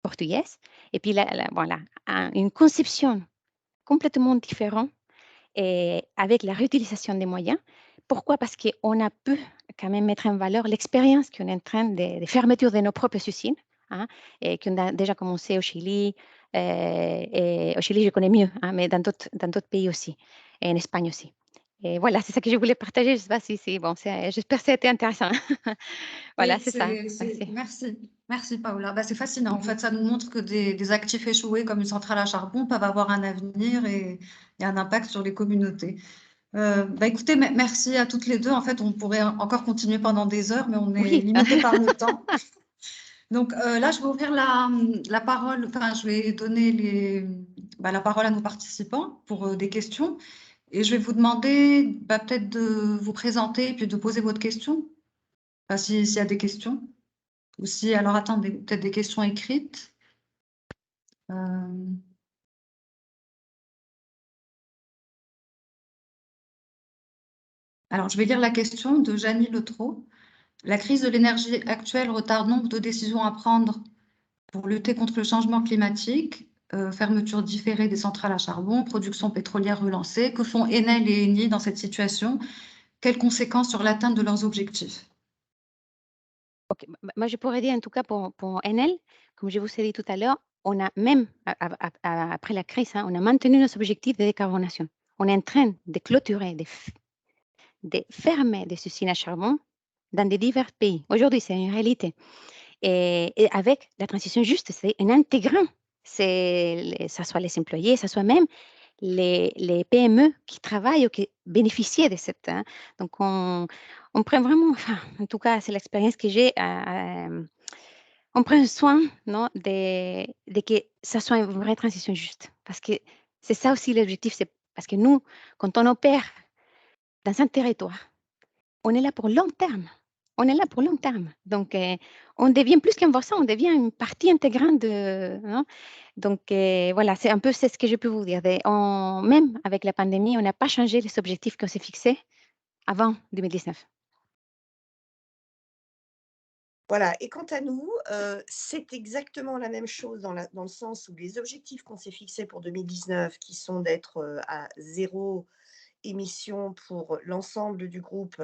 portugaise. Et puis, voilà, une conception complètement différente et avec la réutilisation des moyens. Pourquoi? Parce qu'on a pu quand même mettre en valeur l'expérience qu'on est en train de fermeture de nos propres usines, et qu'on a déjà commencé au Chili. Et au Chili, je connais mieux, mais dans d'autres pays aussi, et en Espagne aussi. Et voilà, c'est ça que je voulais partager. Je ne sais pas si bon, j'espère que ça a été intéressant. Voilà, Oui, c'est ça. merci. Merci Paola. Bah, c'est fascinant. En fait, ça nous montre que des actifs échoués comme une centrale à charbon peuvent avoir un avenir et un impact sur les communautés. Bah, écoutez, merci à toutes les deux. En fait, on pourrait encore continuer pendant des heures, mais on est Oui, limité par le temps. Donc là, je vais ouvrir la parole, enfin, je vais donner la parole à nos participants pour des questions. Et je vais vous demander peut-être de vous présenter et puis de poser votre question. Enfin, s'il y a des questions. Ou si, alors attendez, peut-être des questions écrites. Euh, Alors, je vais lire la question de Janie Letreau. La crise de l'énergie actuelle retarde nombre de décisions à prendre pour lutter contre le changement climatique, fermeture différée des centrales à charbon, production pétrolière relancée. Que font Enel et Eni dans cette situation? Quelles conséquences sur l'atteinte de leurs objectifs? Ok, moi je pourrais dire en tout cas pour Enel, comme je vous ai dit tout à l'heure, on a même, après la crise, hein, on a maintenu nos objectifs de décarbonation. On est en train de clôturer, de fermer des usines à charbon dans des divers pays. Aujourd'hui, c'est une réalité. Et avec la transition juste, c'est en intégrant, ça soit les employés, ça soit même les PME qui travaillent ou qui bénéficient de cette, hein. Donc on prend vraiment, enfin, en tout cas, c'est l'expérience que j'ai, on prend soin, non, de que ça soit une vraie transition juste. Parce que c'est ça aussi l'objectif, c'est parce que nous, quand on opère dans un territoire, on est là pour long terme. On est là pour long terme. Donc, on devient plus qu'un voisin, on devient une partie intégrante de, hein. Donc, voilà, c'est ce que je peux vous dire. Même avec la pandémie, on n'a pas changé les objectifs qu'on s'est fixés avant 2019. Voilà, et quant à nous, c'est exactement la même chose dans le sens où les objectifs qu'on s'est fixés pour 2019, qui sont d'être, à 0 émission pour l'ensemble du groupe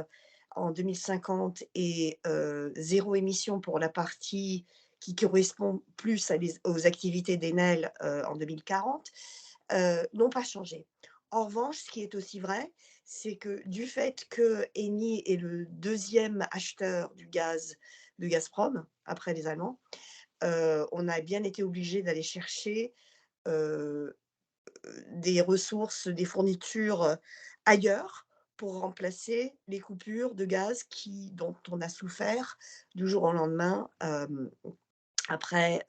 en 2050 et 0 émission pour la partie qui correspond plus aux activités d'Enel, en 2040, n'ont pas changé. En revanche, ce qui est aussi vrai, c'est que du fait que Eni est le deuxième acheteur du gaz de Gazprom, après les Allemands, on a bien été obligé d'aller chercher, heu, des ressources, des fournitures, ailleurs pour remplacer les coupures de gaz dont on a souffert du jour au lendemain, après,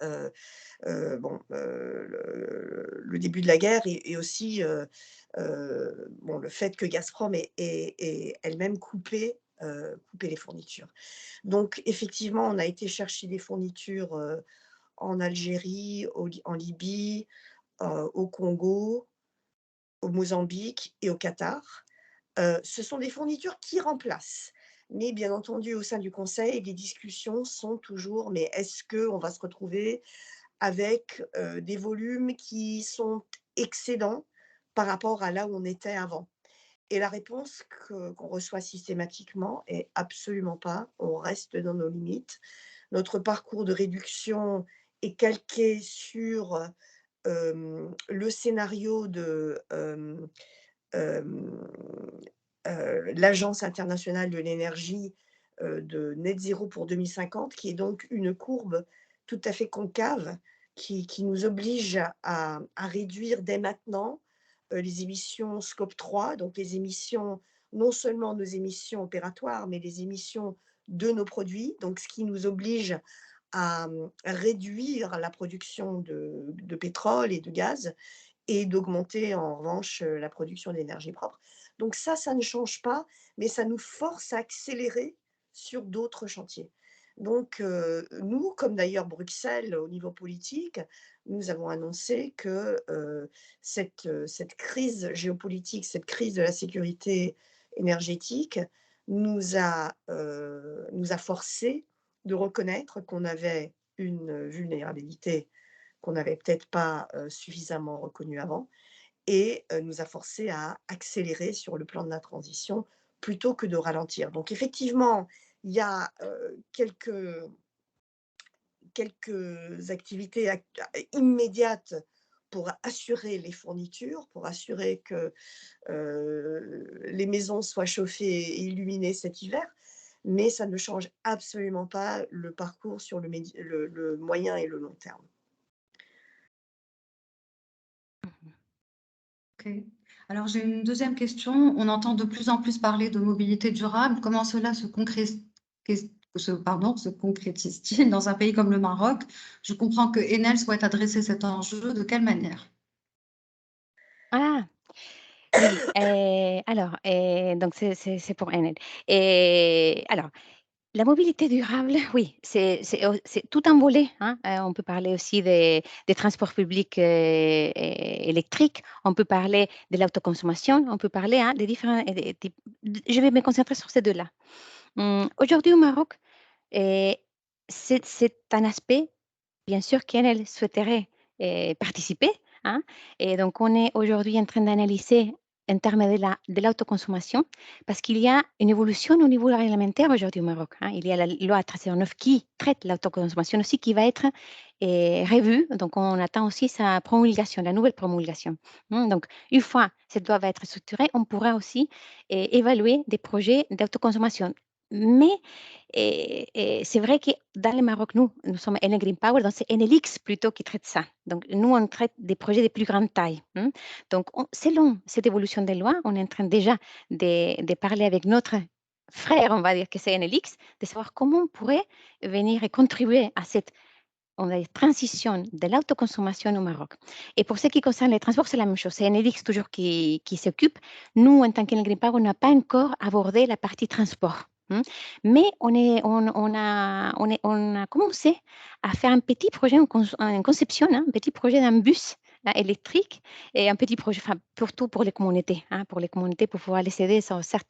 bon, le début de la guerre et aussi, bon, le fait que Gazprom ait elle-même coupé les fournitures. Donc effectivement, on a été chercher des fournitures, en Algérie, en Libye, au Congo, au Mozambique et au Qatar. Ce sont des fournitures qui remplacent. Mais bien entendu, au sein du conseil, les discussions sont toujours: «Mais est-ce qu'on va se retrouver avec, des volumes qui sont excédents par rapport à là où on était avant?» Et la réponse qu'on reçoit systématiquement est: «Absolument pas, on reste dans nos limites. Notre parcours de réduction est calqué sur, le scénario de, hem, l'Agence internationale de l'énergie, de net zéro pour 2050, qui est donc une courbe tout à fait concave qui nous oblige à réduire dès maintenant, les émissions Scope 3, donc les émissions, non seulement nos émissions opératoires, mais les émissions de nos produits. Donc ce qui nous oblige à, réduire la production de pétrole et de gaz et d'augmenter en revanche, la production d'énergie propre. Donc ça ne change pas, mais ça nous force à accélérer sur d'autres chantiers. Donc, nous, comme d'ailleurs Bruxelles au niveau politique, nous avons annoncé que, cette crise géopolitique, cette crise de la sécurité énergétique nous a forcés de reconnaître qu'on avait une vulnérabilité qu'on n'avait peut-être pas, suffisamment reconnue avant et nous a forcés à accélérer sur le plan de la transition plutôt que de ralentir. Donc effectivement, il y a, quelques activités immédiates pour assurer les fournitures, pour assurer que, les maisons soient chauffées et illuminées cet hiver, mais ça ne change absolument pas le parcours sur le moyen et le long terme. Ok. Alors, j'ai une deuxième question. On entend de plus en plus parler de mobilité durable. Comment cela se concrétise-t-il dans un pays comme le Maroc? Je comprends que Enel souhaite adresser cet enjeu. De quelle manière? Ah, oui, alors, donc c'est pour Enel. Et alors, La mobilité durable, oui, c'est tout un volet, hein. On peut parler aussi des transports publics électriques, on peut parler de l'autoconsommation, on peut parler des différents types. Je vais me concentrer sur ces deux-là. Aujourd'hui au Maroc, c'est un aspect, bien sûr, qu'elle souhaiterait participer, hein. Et donc, on est aujourd'hui en train d'analyser en termes de l'autoconsommation, parce qu'il y a une évolution au niveau réglementaire aujourd'hui au Maroc, hein. Il y a la loi 309 qui traite l'autoconsommation aussi, qui va être revue. Donc, on attend aussi sa promulgation, la nouvelle promulgation. Donc, une fois cette loi va être structurée, on pourra aussi évaluer des projets d'autoconsommation. Mais c'est vrai que dans le Maroc, nous sommes Enel Green Power, donc c'est Enelix plutôt qui traite ça. Donc, nous, on traite des projets de plus grande taille. Donc, selon cette évolution des lois, on est en train déjà de parler avec notre frère, on va dire que c'est Enelix, de savoir comment on pourrait venir et contribuer à cette transition de l'autoconsommation au Maroc. Et pour ce qui concerne les transports, c'est la même chose. C'est Enelix toujours qui s'occupe. Nous, en tant qu'Enel Green Power, on n'a pas encore abordé la partie transport. Mais on a commencé à faire un petit projet en conception, un petit projet d'un bus électrique et un petit projet, enfin, surtout pour les communautés, pour pouvoir les aider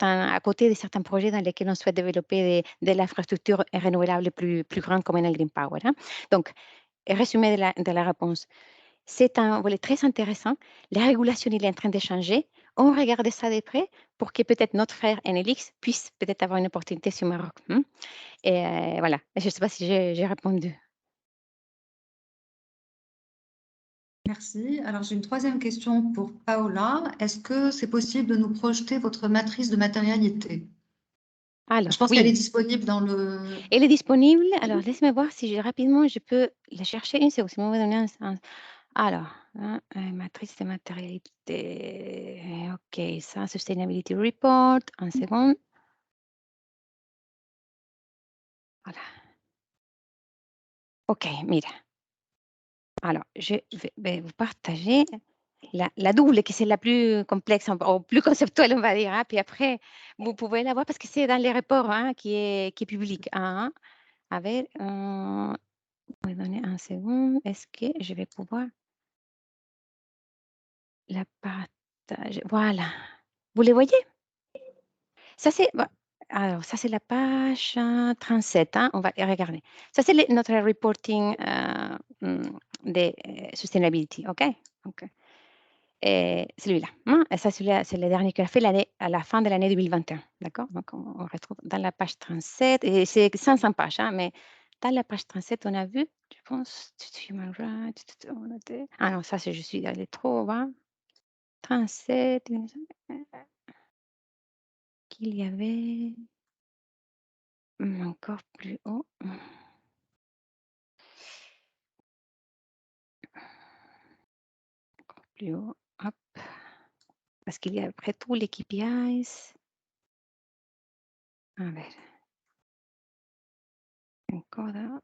à côté de certains projets dans lesquels on souhaite développer de l'infrastructure renouvelable plus grande comme Enel Green Power. Donc, résumé de la réponse. C'est un volet très intéressant. La régulation, il est en train de changer. On regarde ça de près pour que peut-être notre frère Enelix puisse peut-être avoir une opportunité sur le Maroc. Et voilà, je ne sais pas si j'ai répondu. Merci. Alors, j'ai une troisième question pour Paola. Est-ce que c'est possible de nous projeter votre matrice de matérialité? Alors, Je pense qu'elle est oui, disponible dans le... elle est disponible. Alors, laisse-moi voir si rapidement je peux la chercher une seconde. Si vous me donnez alors, matrice de matérialité. OK, ça, Sustainability Report. Un seconde. Voilà. OK, mira. Alors, je vais vous partager la double, qui c'est la plus complexe, ou plus conceptuelle, on va dire. Puis après, vous pouvez la voir parce que c'est dans les reports qui est public. A ver, vous me donnez un second. Est-ce que je vais pouvoir la partager? Voilà. Vous les voyez? Ça, c'est alors ça, c'est la page 37, on va regarder. Ça, c'est notre reporting de sustainability, OK? OK. Celui-là, et ça, celui-là, c'est le dernier qu'il a fait à la fin de l'année 2021, d'accord? Donc, on retrouve dans la page 37, et c'est 500 pages, mais dans la page 37, on a vu, je pense, Human Rights, ah non, ça, c'est je suis allée trop bas. 37, qu'il y avait encore plus haut. Encore plus haut, hop. Parce qu'il y a après tout les KPIs. A ver. Encore là.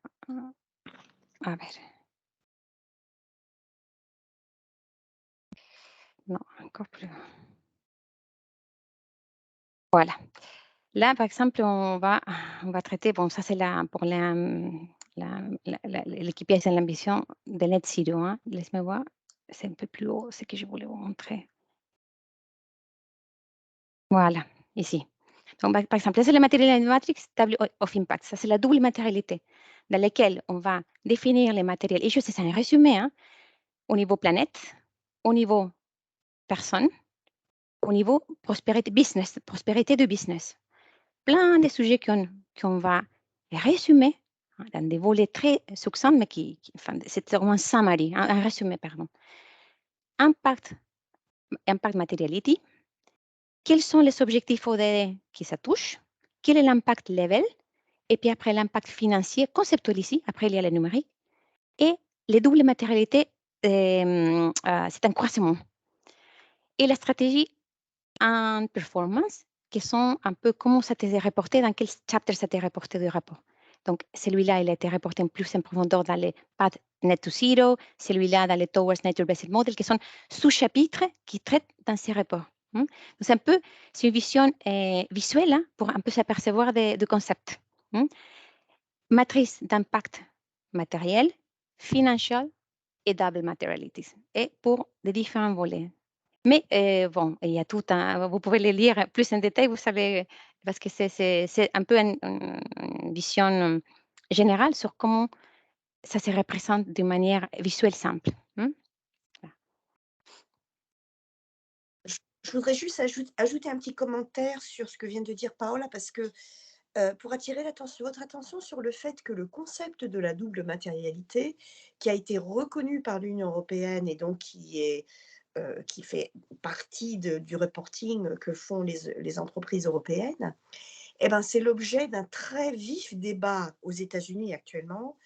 A ver. Non, encore plus haut. Voilà. Là, par exemple, on va traiter, bon, ça c'est pour les KPIs et l'ambition de net zero. Laisse-moi voir. C'est un peu plus haut, ce que je voulais vous montrer. Voilà, ici. Donc, par exemple, ça c'est la Material Matrix Table of Impact. Ça, c'est la double matérialité dans laquelle on va définir les matériels. Et juste, c'est un résumé, au niveau planète, au niveau personne, au niveau prospérité de business. Plein de sujets qu'on va résumer dans des volets très succincts, mais enfin, c'est vraiment un summary, un résumé, pardon. Impact materiality. Quels sont les objectifs ODD qui ça touche? Quel est l'impact level? Et puis après, l'impact financier conceptualisé. Après, il y a le numérique. Et les doubles matérialités, c'est un croisement. Et la stratégie en performance, qui sont un peu comment ça t'est reporté, dans quel chapter ça t'est reporté du rapport. Donc, celui-là, il a été reporté en plus en profondeur dans les paths net to zero, celui-là dans les towards nature-based model, qui sont sous-chapitres qui traitent dans ces rapports. Donc, c'est une vision visuelle pour un peu s'apercevoir du concept. Mmh. Matrice d'impact matériel, financial et double materialities et pour les différents volets. Mais bon, il y a tout un vous pouvez les lire plus en détail, vous savez, parce que c'est un peu une vision, générale sur comment ça se représente de manière visuelle simple. Mmh. Voilà. Je voudrais juste ajouter un petit commentaire sur ce que vient de dire Paola, parce que pour attirer votre attention sur le fait que le concept de la double matérialité, qui a été reconnu par l'Union européenne et donc qui fait partie du reporting que font les entreprises européennes, eh ben, c'est l'objet d'un très vif débat aux États-Unis actuellement.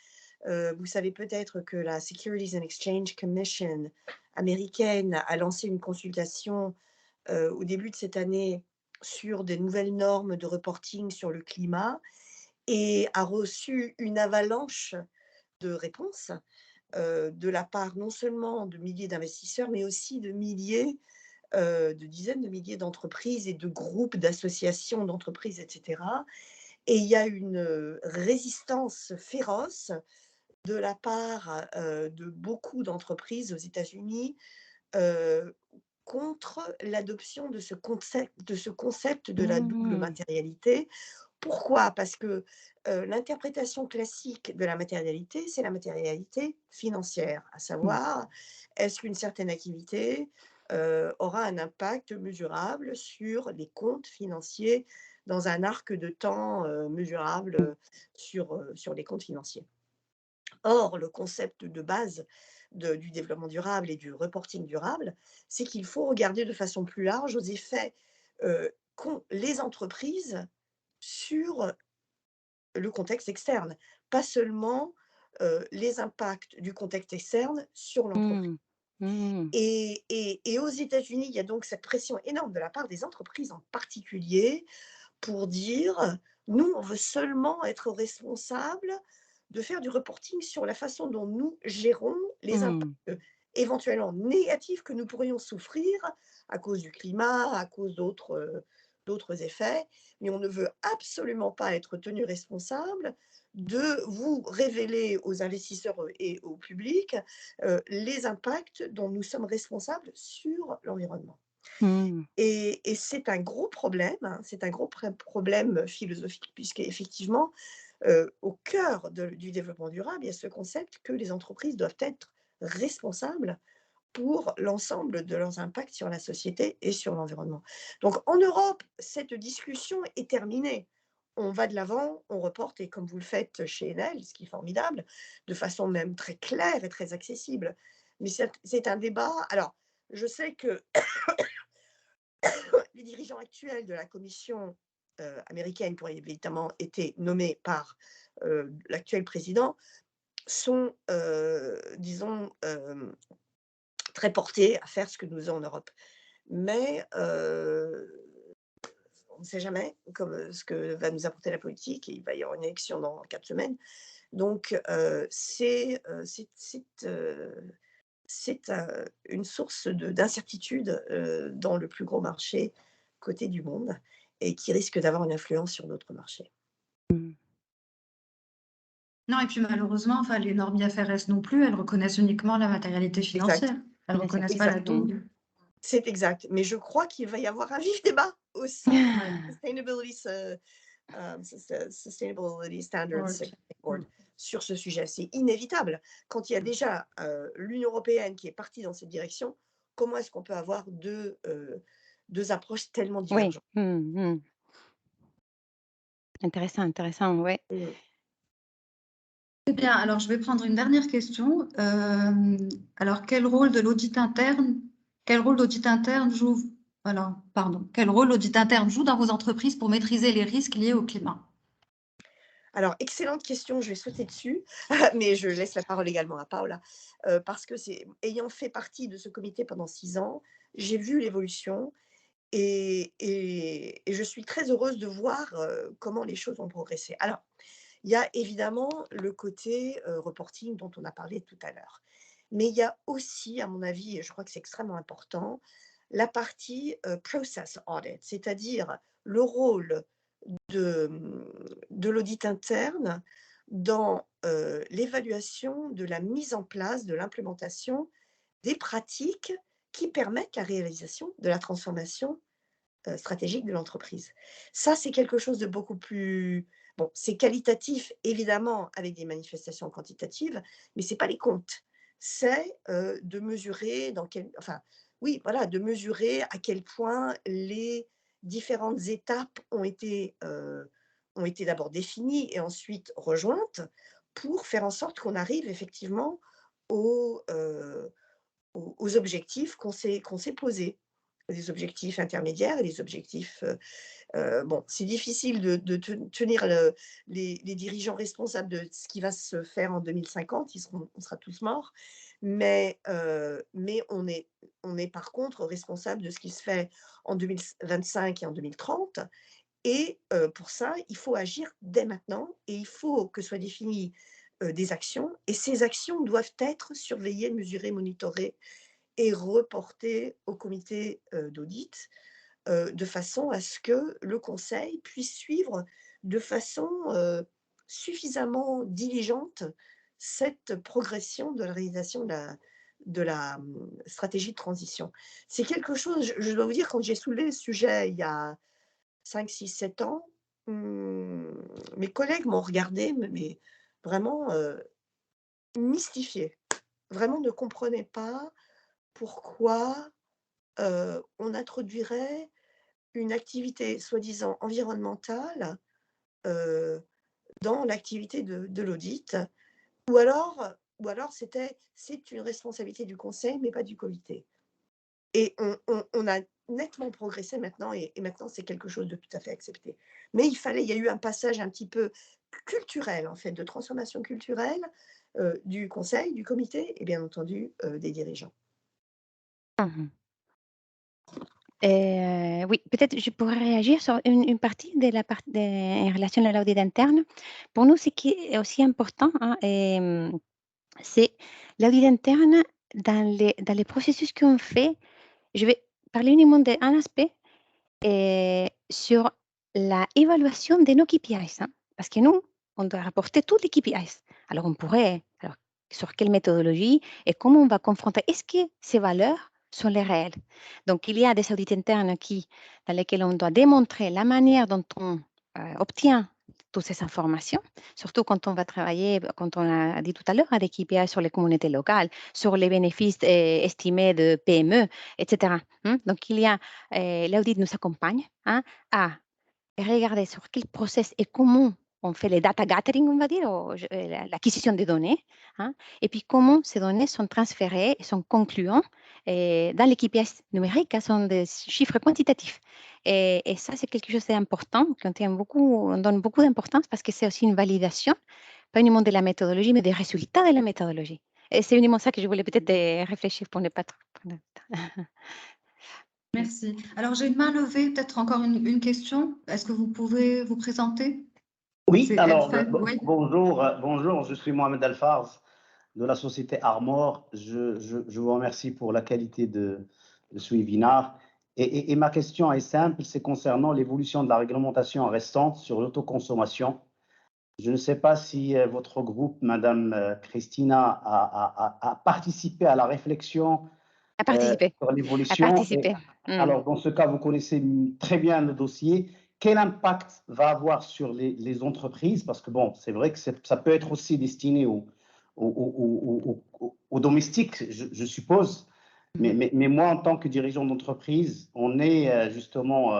Vous savez peut-être que la Securities and Exchange Commission américaine a lancé une consultation au début de cette année sur des nouvelles normes de reporting sur le climat et a reçu une avalanche de réponses de la part non seulement de milliers d'investisseurs, mais aussi de de dizaines de milliers d'entreprises et de groupes d'associations d'entreprises, etc. Et il y a une résistance féroce de la part de beaucoup d'entreprises aux États-Unis euh, contre l'adoption de ce concept de la double Mmh. matérialité. Pourquoi? Parce que l'interprétation classique de la matérialité, c'est la matérialité financière, à Mmh. savoir, est-ce qu'une certaine activité aura un impact mesurable sur les comptes financiers dans un arc de temps mesurable sur les comptes financiers. Or, le concept de base du développement durable et du reporting durable, c'est qu'il faut regarder de façon plus large aux effets qu'ont les entreprises sur le contexte externe, pas seulement les impacts du contexte externe sur l'entreprise. Mmh. Mmh. Et aux États-Unis, il y a donc cette pression énorme de la part des entreprises en particulier pour dire, nous, on veut seulement être responsables de faire du reporting sur la façon dont nous gérons les Mmh. impacts éventuellement négatifs que nous pourrions souffrir à cause du climat, à cause d'autres effets, mais on ne veut absolument pas être tenu responsable de vous révéler aux investisseurs et au public les impacts dont nous sommes responsables sur l'environnement. Mmh. Et c'est un gros problème, hein, c'est un gros problème philosophique, puisqu'effectivement, au cœur du développement durable, il y a ce concept que les entreprises doivent être responsables pour l'ensemble de leurs impacts sur la société et sur l'environnement. Donc en Europe, cette discussion est terminée. On va de l'avant, on reporte, et comme vous le faites chez Enel, ce qui est formidable, de façon même très claire et très accessible. Mais c'est un débat. Alors, je sais que les dirigeants actuels de la commission américaine, qui ont évidemment été nommés par l'actuel président, sont, disons, très portés à faire ce que nous faisons en Europe. Mais on ne sait jamais comme, ce que va nous apporter la politique. Il va y avoir une élection dans 4 semaines. Donc, c'est une source d'incertitude dans le plus gros marché côté du monde et qui risque d'avoir une influence sur d'autres marchés. Mmh. Non, et puis malheureusement, enfin, les normes IFRS non plus, elles reconnaissent uniquement la matérialité Exact, financière. Elles ne Bien sûr. reconnaissent pas la exactement. double. C'est exact. Mais je crois qu'il va y avoir un vif débat au sein du Ah. Sustainability Standards Ok. Board sur ce sujet. C'est inévitable. Quand il y a déjà l'Union européenne qui est partie dans cette direction, comment est-ce qu'on peut avoir deux approches tellement Oui. divergentes? Mmh mh. Intéressant, intéressant, ouais. Mm. Eh bien, alors je vais prendre une dernière question. Alors, quel rôle l'audit interne joue, alors, pardon, quel rôle l'audit interne joue dans vos entreprises pour maîtriser les risques liés au climat? Alors, excellente question, je vais sauter dessus, mais je laisse la parole également à Paola, parce que ayant fait partie de ce comité pendant 6 ans, j'ai vu l'évolution et je suis très heureuse de voir comment les choses ont progressé. Alors, il y a évidemment le côté reporting dont on a parlé tout à l'heure. Mais il y a aussi, à mon avis, et je crois que c'est extrêmement important, la partie process audit, c'est-à-dire le rôle de l'audit interne dans l'évaluation de la mise en place, de l'implémentation des pratiques qui permettent la réalisation de la transformation stratégique de l'entreprise. Ça, c'est quelque chose de beaucoup plus... Bon, c'est qualitatif, évidemment, avec des manifestations quantitatives, mais ce n'est pas les comptes. C'est de mesurer enfin, oui, voilà, de mesurer à quel point les différentes étapes ont été d'abord définies et ensuite rejointes pour faire en sorte qu'on arrive effectivement aux, aux objectifs qu'on s'est posés, les objectifs intermédiaires et les objectifs. Bon, c'est difficile de tenir les dirigeants responsables de ce qui va se faire en 2050, on sera tous morts, mais on est par contre responsable de ce qui se fait en 2025 et en 2030. Et pour ça, il faut agir dès maintenant et il faut que soient définies des actions. Et ces actions doivent être surveillées, mesurées, monitorées et reportées au comité d'audit de façon à ce que le conseil puisse suivre de façon suffisamment diligente cette progression de la réalisation de la stratégie de transition. C'est quelque chose, je dois vous dire, quand j'ai soulevé le sujet il y a 5, 6, 7 ans, mes collègues m'ont regardé, mais vraiment mystifiée. Vraiment ne comprenaient pas pourquoi on introduirait une activité soi-disant environnementale dans l'activité de l'audit, ou alors c'est une responsabilité du conseil, mais pas du comité. Et on a nettement progressé maintenant, et maintenant c'est quelque chose de tout à fait accepté. Mais il y a eu un passage un petit peu culturel, en fait, de transformation culturelle du conseil, du comité et bien entendu des dirigeants. Mhm. Oui, peut-être je pourrais réagir sur une partie de la partie en relation à l'audit interne. Pour nous, ce qui est aussi important, hein, c'est l'audit interne dans les processus qu'on fait. Je vais parler uniquement d'un aspect sur l'évaluation de nos KPIs, hein, parce que nous, on doit rapporter tous les KPIs. Alors, alors, sur quelle méthodologie et comment on va confronter, est-ce que ces valeurs sont les réelles? Donc, il y a des audits internes dans lesquels on doit démontrer la manière dont on obtient toutes ces informations, surtout quand on va travailler, quand on a dit tout à l'heure, à des KPIs sur les communautés locales, sur les bénéfices estimés de PME, etc. Donc, l'audit nous accompagne, hein, à regarder sur quel process et comment on fait les data gathering, on va dire, l'acquisition des données, hein, et puis comment ces données sont transférées et sont concluants dans les KPIs numériques, hein, sont des chiffres quantitatifs. Et ça, c'est quelque chose d'important, on donne beaucoup d'importance parce que c'est aussi une validation, pas uniquement de la méthodologie, mais des résultats de la méthodologie. Et c'est uniquement ça que je voulais peut-être réfléchir pour ne pas trop prendre de temps. Merci. Alors, j'ai une main levée, peut-être encore une question. Est-ce que vous pouvez vous présenter? Oui, C'est alors Elfan, oui. bonjour, je suis Mohamed Alfarz de la société Armor. Je vous remercie pour la qualité de ce webinaire. Et ma question est simple, c'est concernant l'évolution de la réglementation récente sur l'autoconsommation. Je ne sais pas si votre groupe, Madame Christina, a participé à la réflexion À participer. sur À l'évolution. participer. Alors, dans ce cas, vous connaissez très bien le dossier. Quel impact va avoir sur les entreprises? Parce que, bon, c'est vrai que ça peut être aussi destiné aux domestiques, je suppose. Mais moi, en tant que dirigeant d'entreprise, on est justement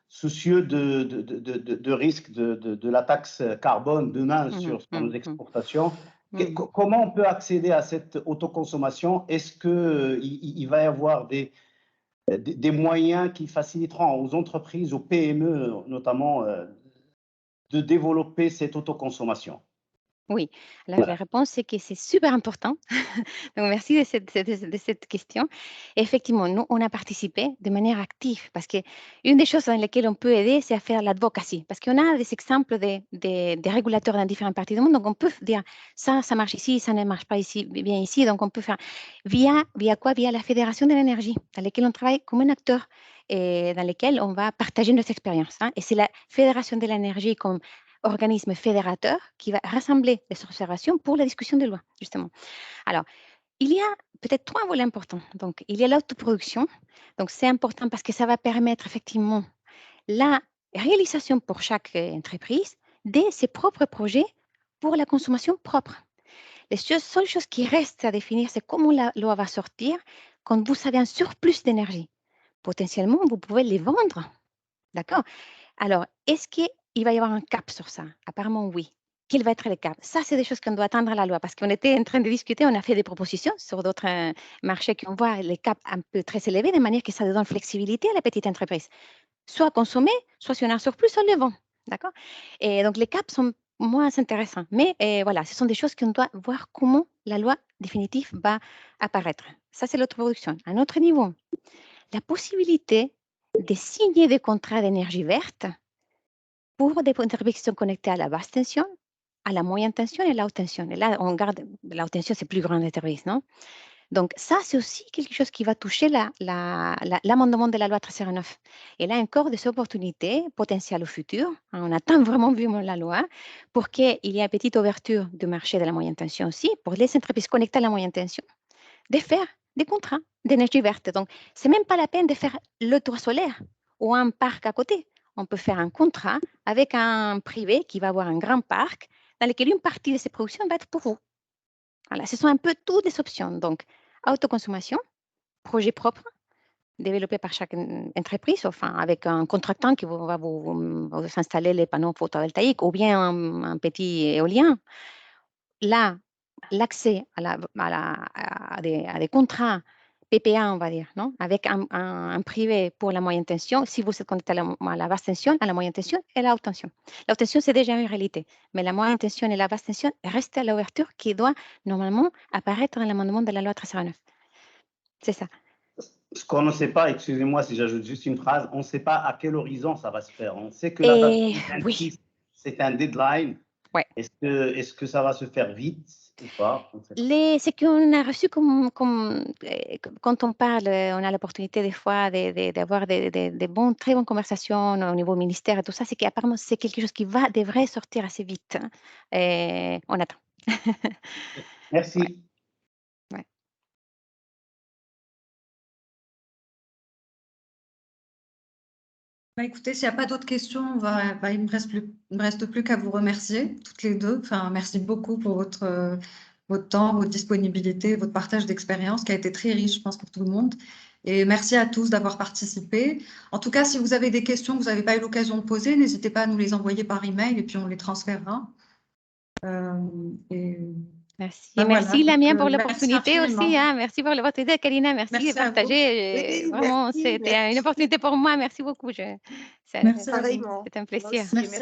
soucieux de risque de la taxe carbone demain sur nos exportations. Comment on peut accéder à cette autoconsommation? Est-ce qu'il va y avoir des moyens qui faciliteront aux entreprises, aux PME notamment, de développer cette autoconsommation? Oui, alors la Voilà. réponse, c'est que c'est super important. Donc, merci de cette question. Effectivement, nous, on a participé de manière active parce qu'une des choses dans lesquelles on peut aider, c'est à faire l'advocacy. Parce qu'on a des exemples des régulateurs dans différentes parties du monde. Donc, on peut dire ça marche ici, ça ne marche pas ici, bien ici. Donc, on peut faire via quoi? Via la Fédération de l'énergie, dans laquelle on travaille comme un acteur et dans lesquels on va partager notre expérience. Et c'est la Fédération de l'énergie comme organisme fédérateur qui va rassembler les observations pour la discussion des lois, justement. Alors, il y a peut-être 3 volets importants. Donc, il y a l'autoproduction. Donc, c'est important parce que ça va permettre effectivement la réalisation pour chaque entreprise de ses propres projets pour la consommation propre. Les seules choses qui restent à définir, c'est comment la loi va sortir quand vous avez un surplus d'énergie. Potentiellement, vous pouvez les vendre. D'accord? Alors, est-ce qu'il va y avoir un cap sur ça? Apparemment, oui. Quel va être le cap? Ça, c'est des choses qu'on doit attendre à la loi parce qu'on était en train de discuter, on a fait des propositions sur d'autres marchés qui ont voit les caps un peu très élevés, de manière que ça donne flexibilité à la petite entreprise. Soit consommer, soit si on a un surplus, on le vend. D'accord? Et donc, les caps sont moins intéressants. Mais voilà, ce sont des choses qu'on doit voir comment la loi définitive va apparaître. Ça, c'est l'autoproduction. À un autre niveau, la possibilité de signer des contrats d'énergie verte pour des entreprises qui sont connectées à la basse tension, à la moyenne tension et à la haute tension. Et là, on garde la haute tension, c'est plus grand les services, non? Donc, ça, c'est aussi quelque chose qui va toucher l'amendement de la loi 309. Et là encore, des opportunités potentielles au futur. On attend vraiment vivement la loi pour qu'il y ait une petite ouverture du marché de la moyenne tension aussi, pour les entreprises connectées à la moyenne tension, de faire des contrats d'énergie verte. Donc, ce n'est même pas la peine de faire le toit solaire ou un parc à côté. On peut faire un contrat avec un privé qui va avoir un grand parc dans lequel une partie de ses productions va être pour vous. Voilà, ce sont un peu toutes des options. Donc, autoconsommation, projet propre, développé par chaque entreprise, enfin avec un contractant qui va vous installer les panneaux photovoltaïques ou bien un petit éolien. Là, l'accès à des contrats PPA, on va dire, non? Avec un privé pour la moyenne tension, si vous êtes connecté à la basse tension, à la moyenne tension et à la haute tension. La haute tension, c'est déjà une réalité, mais la moyenne tension et la basse tension restent à l'ouverture qui doit normalement apparaître dans l'amendement de la loi 309. C'est ça. Ce qu'on ne sait pas, excusez-moi si j'ajoute juste une phrase, on ne sait pas à quel horizon ça va se faire. On sait que la date du 26, c'est un deadline. Ouais. Est-ce que ça va se faire vite ou pas? Ce qu'on a reçu quand on parle, on a l'opportunité des fois d'avoir des très bonnes conversations au niveau ministère et tout ça, c'est qu'apparemment c'est quelque chose qui devrait sortir assez vite. Et on attend. Merci. Ouais. Ouais. Écoutez, s'il n'y a pas d'autres questions, il me reste plus qu'à vous remercier toutes les deux. Enfin, merci beaucoup pour votre temps, votre disponibilité, votre partage d'expérience qui a été très riche, je pense, pour tout le monde. Et merci à tous d'avoir participé. En tout cas, si vous avez des questions que vous n'avez pas eu l'occasion de poser, n'hésitez pas à nous les envoyer par email et puis on les transférera. Merci. Et merci Lamia pour l'opportunité aussi. Merci pour l'opportunité, Karina. Merci de partager. Vraiment, c'était une opportunité pour moi. Merci beaucoup. Pareillement. C'est un plaisir. Merci.